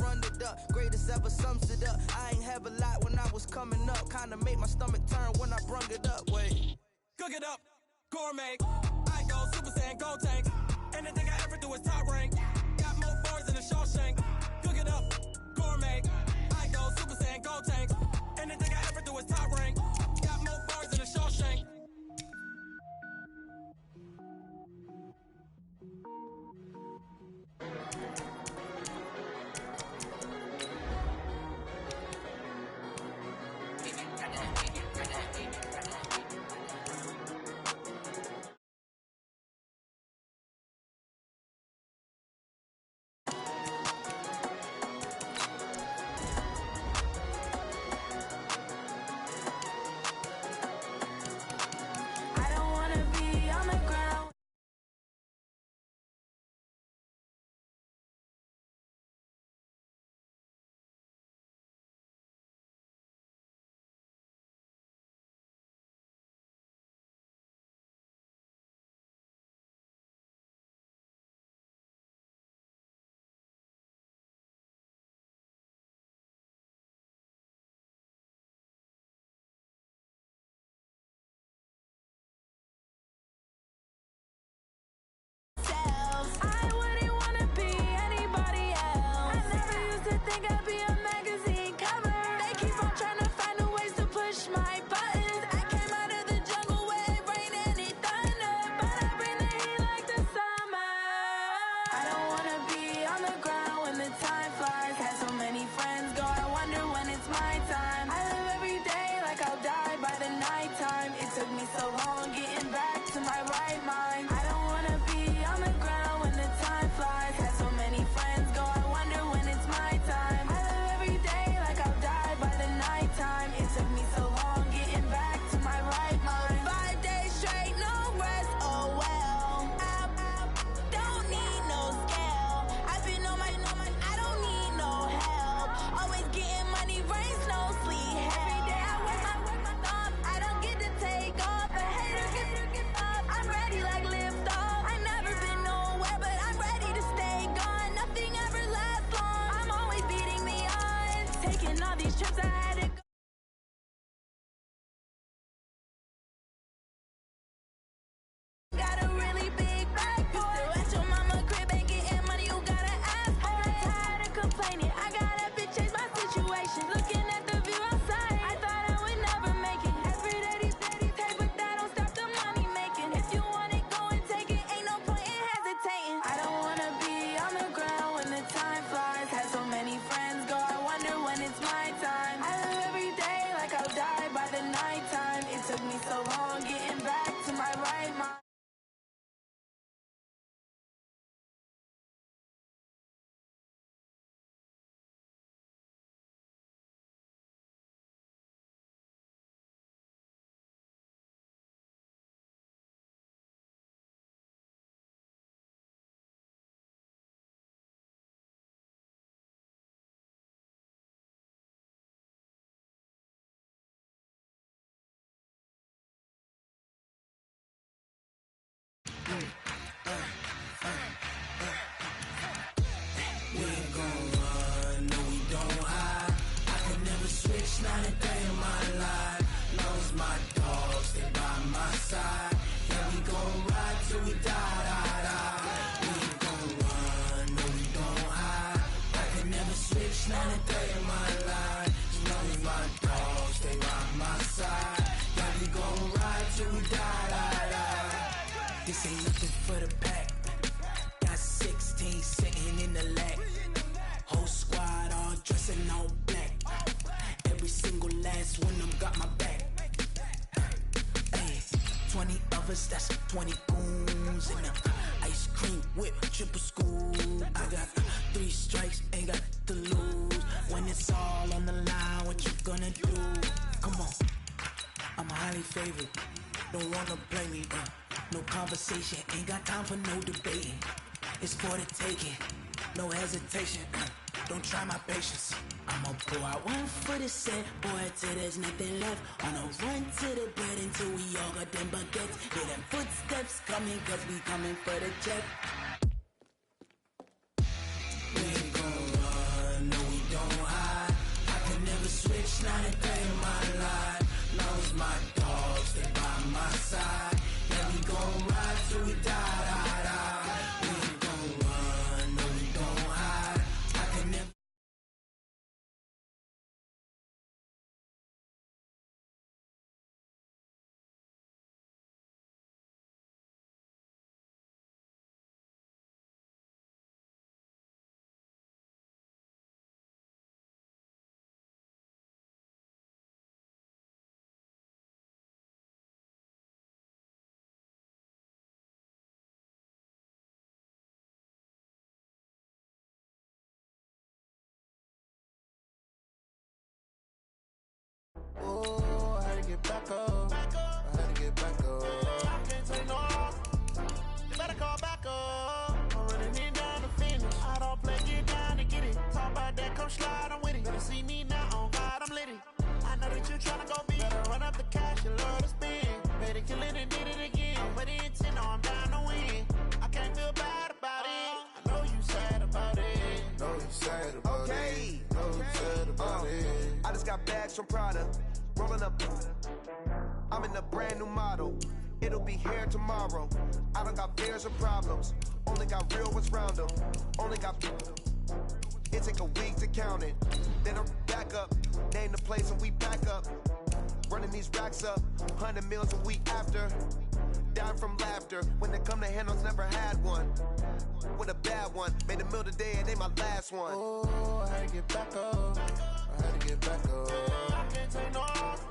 greatest ever sums it up. I ain't have a lot when I was coming up. Kinda made my stomach turn when I brung it up. Wait. Cook it up, gourmet. I go Super Saiyan, gold tank. Anything I ever do is top rank. Got more bars than a Shawshank. Cook it up, gourmet. I go Super Saiyan, gold tank. Anything I ever do is top rank. Got more bars than a Shawshank. till we die. This ain't nothing for the pack. Got 16 sitting in the lag. Whole squad all dressing all black. Every single last one of them got my back. Hey, 20 of us, that's 20 goons in the ice cream whip, triple school. I got 3 strikes, ain't got to lose. When it's all on the line, what you gonna do? Come on, I'm highly favored. Don't wanna blame me. No conversation, ain't got time for no debating. It's for the taking, no hesitation. Don't try my patience. I'ma pull out one for the set, boy, till there's nothing left. On a run to the bed until we all got them baguettes. Hear them footsteps coming, cause we coming for the check. We ain't gon' run, no we don't hide. I can never switch, not a day in my life. Long as my dogs, they by my side. Yeah, we gon' ride till we die. We ain't gon' run, no we don't hide. I can never. Oh, I had to get back up. I had to get back up. I can't take no off. You better call back up. I'm running it down to finish. I don't play, get down to get it. Talk about that, come slide, I'm with it. Better see me now, on God, I'm litty. I know that you tryna go big. Better run up the cash, you love to spend. Better kill it and did it again. But the intent, no, I'm down to win. I can't feel bad about it. I know you sad about it. Know you sad about it. Know you sad about it. I just got bags from Prada. Rolling up. I'm in a brand new model. It'll be here tomorrow. I don't got fears or problems. Only got real ones round them. Only got. It take a week to count it. Then I'm back up. Name the place and we back up. Running these racks up. 100 meals a week after. Down from laughter. When they come to handles, never had one. With a bad one. Made a meal today and ain't my last one. Oh, I had to get back up. I had to get back up. I can't take no off.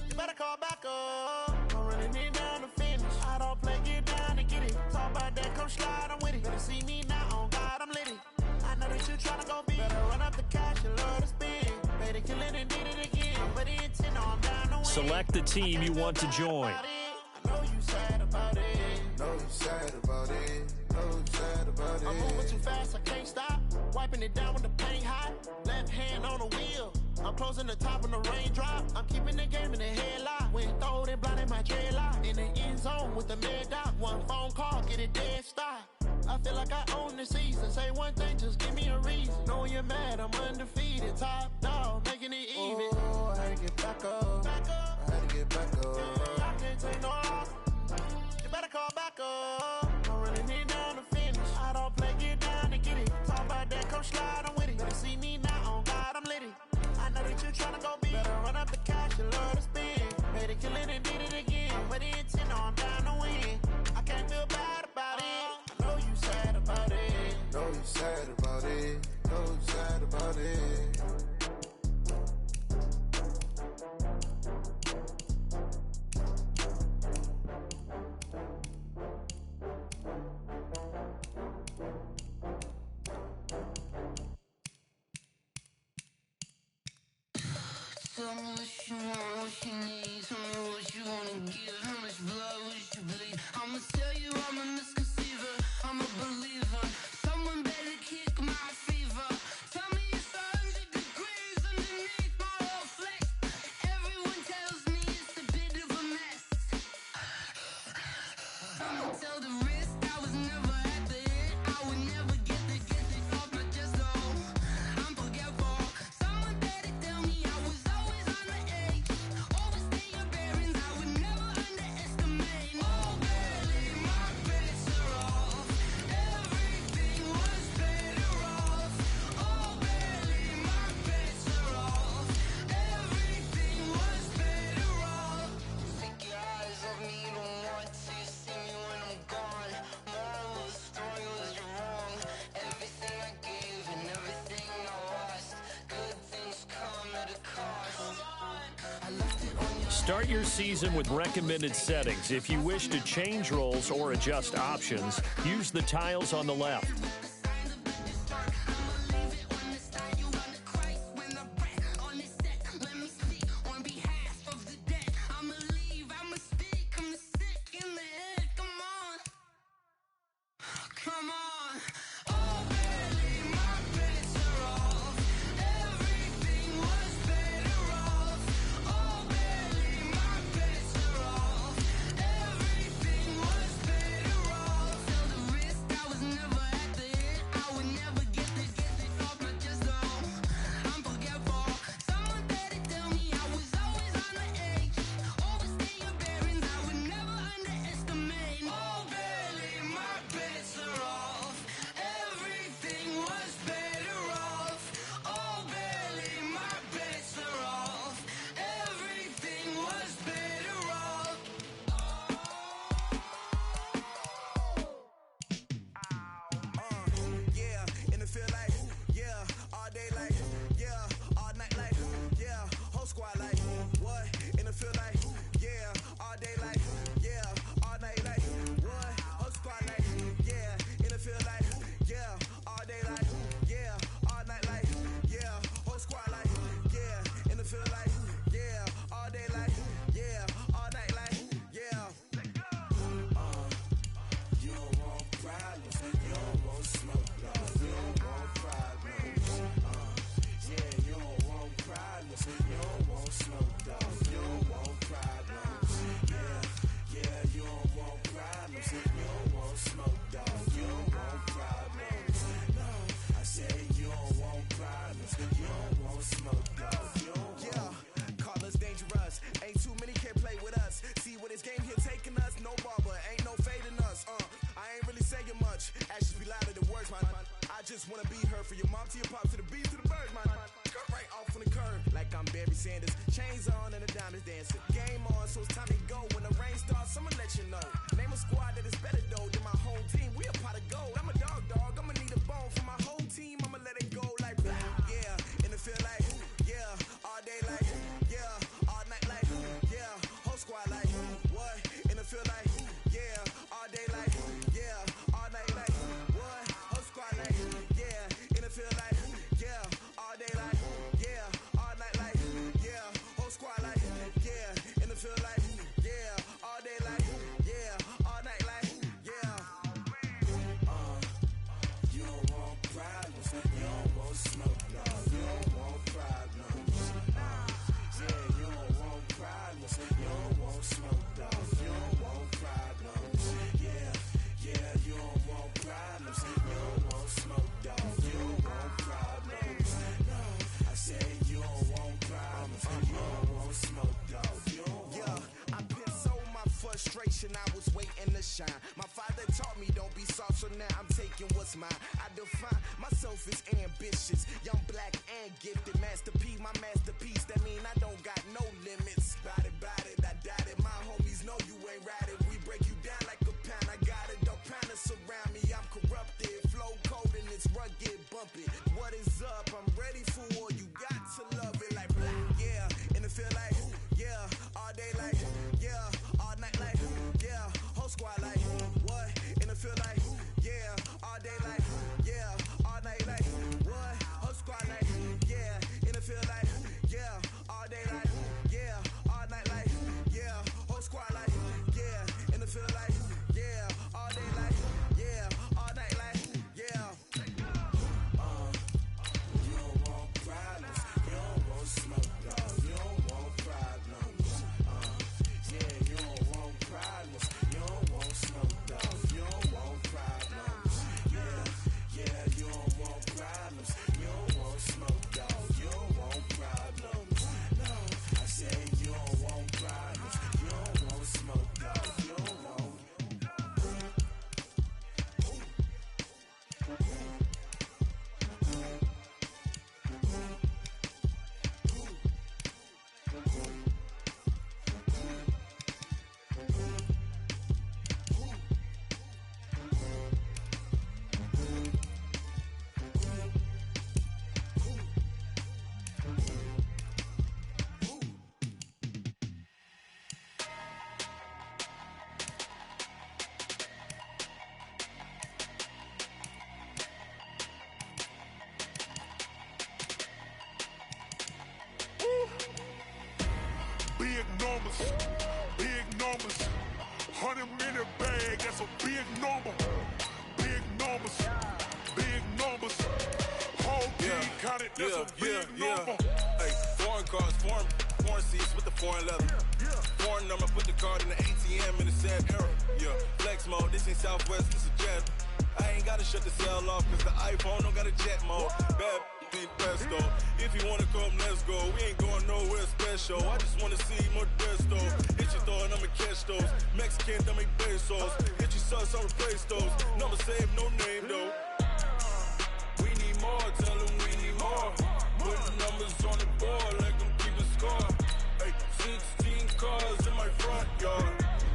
You better call back up. I'm running it down to finish. I don't play, get down to get it. Talk about that, come slide, I'm with it. Better see me now, on God, I'm litty. I know that you tryna go big. Better run up the cash, you love to spend. Better kill it and did it again. But the intent, no, I'm down to win. Select the team you want to join. I know you sad about it. Know you sad about it. Know you sad about it. I'm moving too fast, I can't stop. Wiping it down with the paint hot. Left hand on the wheel. I'm closing the top when the raindrop. I'm keeping the game in the headlock. When throwed and blinded my dreadlock. In the end zone with the mad dot. One phone call, get it dead stop. I feel like I own the season. Say one thing, just give me a reason. Knowing you're mad, I'm undefeated. Top dog, making it even. Oh, I had to get back up. I had to get back up. I can't take no off. You better call back up. I'm running it down to finish. I don't play, get down to get it. Talk about that, come slide, I'm with it. Better see me now, on God, I'm litty. I know that you tryna go big. Better run up the cash, you love to spend. Better kill it and did it again. But the intent, no, I'm down to win. I can't feel bad about it. I know you sad about it. Know you sad about it. Know you sad about it. Tell me what you want, what you need. Tell me what you wanna give. How much blood would you bleed? I'ma tell you I'm a misconceiver. I'm a believer. Someone better kick my fever. Tell me it's 100 degrees underneath my whole flesh. Everyone tells me it's a bit of a mess. I'ma tell the risk I was never at the end. I would never get it off my chest. Oh, I'm forgetful. Someone better tell me I was always on the edge. Overstay your bearings, I would never understand. Start your season with recommended settings. If you wish to change roles or adjust options, use the tiles on the left. I was waiting to shine. My father taught me don't be soft, so now I'm taking what's mine. I define myself as ambitious, young, black, and gifted. Master P, my masterpiece. That mean I don't got no limits. Bout it, I doubt it. My homies know you ain't ratted. We break you down like a pound. I got a dog pound to surround me. I'm corrupted, flow cold and it's rugged, bumpy. What is up? I'm ready for war. You got to love it like black, yeah. And it feel like, yeah, all day like, yeah, all night like, yeah, whole squad like, what? And it feel like, yeah, all day like, yeah, all night like, what? Whole squad like, yeah, and it feel like, yeah, all day like, yeah, all night like, yeah, whole squad like, count it, that's a big number. Hey, foreign cars, foreign seats with the foreign leather. Foreign number, put the card in the ATM in the sad era. Yeah, flex mode, this ain't Southwest, this is jet. I ain't gotta shut the cell off, cause the iPhone don't got a jet mode. Bad need pesto. If you wanna come, let's go. We ain't going nowhere special. I just wanna see more desto. Hit your throw and I'ma catch those. Mexican, dummy pesos. Hit your sus, I'll replace those. Number save, no name though. We need more, tell them we need more. Put the numbers on the board, like them keep a score. Hey, 16 cars in my front yard.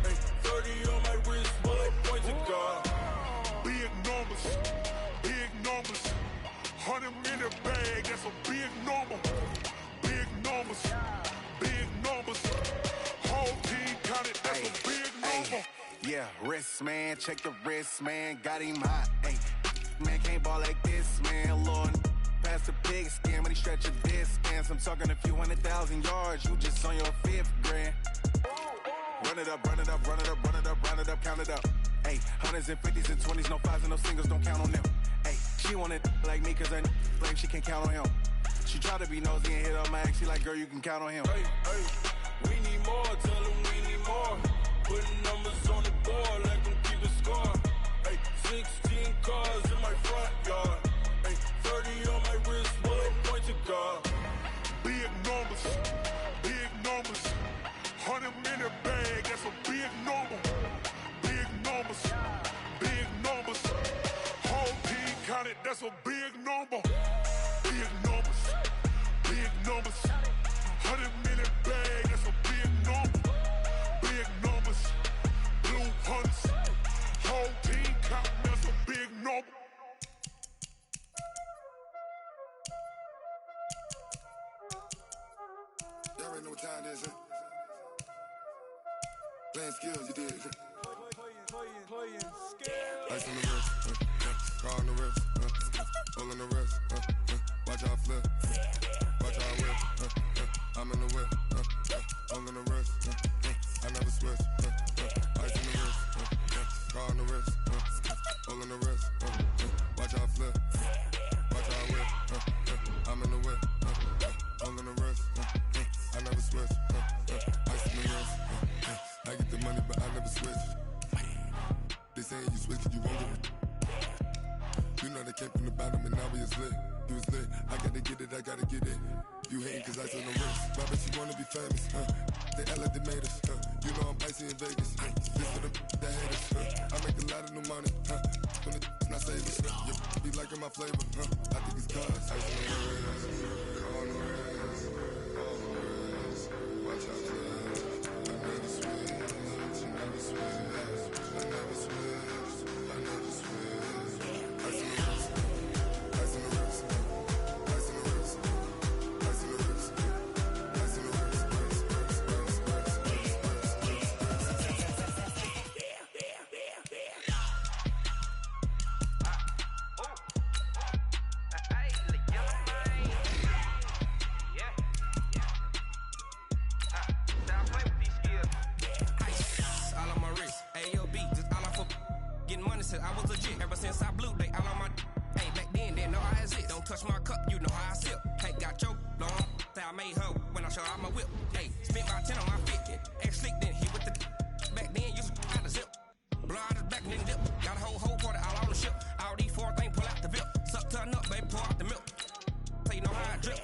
Hey, 30 on my wrist, bullet pointed guard. Big numbers, big numbers. 100 in the bag, that's a big number. Big numbers, big numbers. Whole team counted, that's a big number. Yeah, wrist man, check the wrist man, got him hot. Ay, man can't ball like this, man. Lord, past the pig skin when he stretch a disc. I'm talking a few 100,000 yards, you just on your 5th grand. Run it up, run it up, run it up, run it up, run it up, count it up. Ay, hundreds and 50s and 20s, no 5s and no singles, don't count on them. Ay, she wanted like me cause her blame, she can't count on him. She tried to be nosy and hit up my ex, she like, girl, you can count on him. Hey, we need more, tell them we need more. Putting numbers on the board, like them keep a score. Hey, 16 cars in my front yard. Hey, 30 on my wrist, bullet pointed guard. Big numbers, big numbers. 100 in the bag, that's a big number. Big numbers, big numbers. Whole team counted, that's a big number. Big numbers, big numbers. 100 in the bag, that's a big number. Big numbers, blue hunts. Whole team counting, that's a big number. Y'all already know what time it is, huh? Playing skills, you did. Playing Ice on the wrist, car on the wrist, hole in the wrist, watch out flip, watch out whip, I'm in the whip, hole in the wrist, I never switch, ice on the wrist, car on the wrist, hole in the wrist, watch out flip, watch out whip, I'm in the whip, hole in the wrist, I never switch, ice on the wrist, I get the money but I never switch. They saying you switch it, you won't get it. You know they came from the bottom and now we is lit. You was lit, I gotta get it, I gotta get it. You hating cause I on the wrist. Why bet you wanna be famous, They act like they made us, You know I'm icy in Vegas, This for the that hate us, I make a lot of new money, When the not saving, You be liking my flavor, I think it's cause ice on the wrist, on the wrist, on the wrist. Watch out, I never switch, you never switch. I never switch, I never switch. Ice in the wrist, ice in the wrist, ice in the wrist, ice in the wrist, ice in the wrist, I was legit ever since I blew they all on my hey back then they know I exist. Don't touch my cup, you know how I sip. Hey, got your long say I made her when I show out my whip. Hey, spent about 10 on my 50. Ex slick then hit with the back then used to out the zip. Blow out his back and then dip. Got a whole party all on the ship. All these 4 things pull out the VIP. Suck turn up, baby, pour out the milk. So you know how I drip.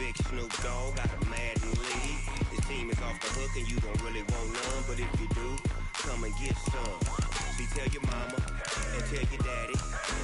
Big Snoop Dogg got a Madden lead. His team is off the hook and you don't really want none, but if you do, come and get some. See, tell your mama and tell your daddy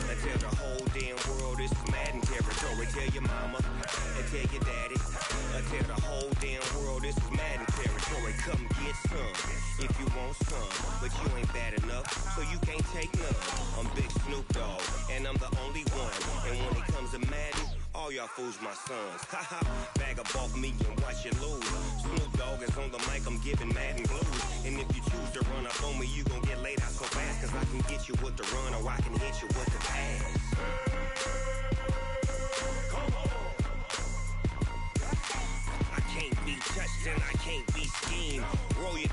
and tell the whole damn world this is Madden territory. Tell your mama and tell your daddy and tell the whole damn world this is Madden territory. Come get some if you want some, but you ain't bad enough, so you can't take none. I'm Big Snoop Dogg and I'm the only one, and when it comes to Madden, all y'all fools my sons. Haha, bag up off me and watch you lose. Snoop Dogg is on the mic, I'm giving Madden blues. And if you choose to run up on me, you gon' get laid out so fast, cause I can get you with the run or I can hit you with the pass. Come on. I can't be touched and I can't be schemed. Roll it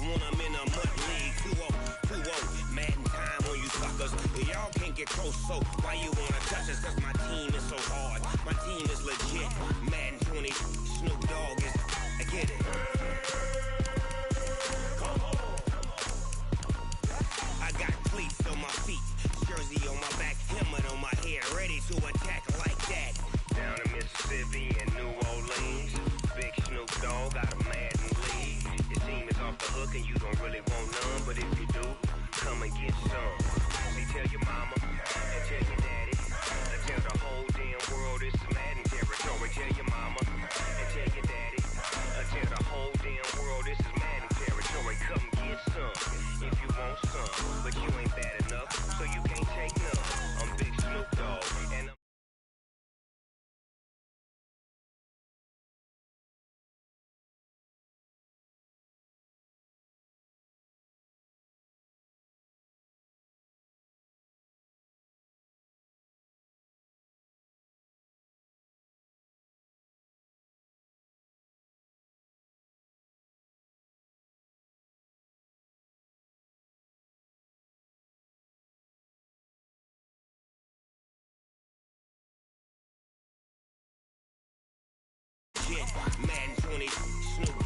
when I'm in a mud league. 2-0, Madden time on you suckers. Y'all can't get close, so why you wanna touch us? Cause my team is so hard. My team is legit. Madden 20, Snoop Dogg is, I get it. Come on. I got cleats on my feet, jersey on my back, helmet on my head, ready to attack like that. Down in Mississippi and New Orleans, Big Snoop Dogg got a Madden lead. Your team is off the hook and you don't really want none, but if you do, come and get some. See, tell your mama and tell your daddy and tell the whole damn world this is Madden territory. Tell your mama and tell your daddy and tell the whole damn world this is Madden territory. Come get some if you want some, but you ain't bad enough, so you can't take none. I'm Big Snoop Dogg and Madden 20, Snoop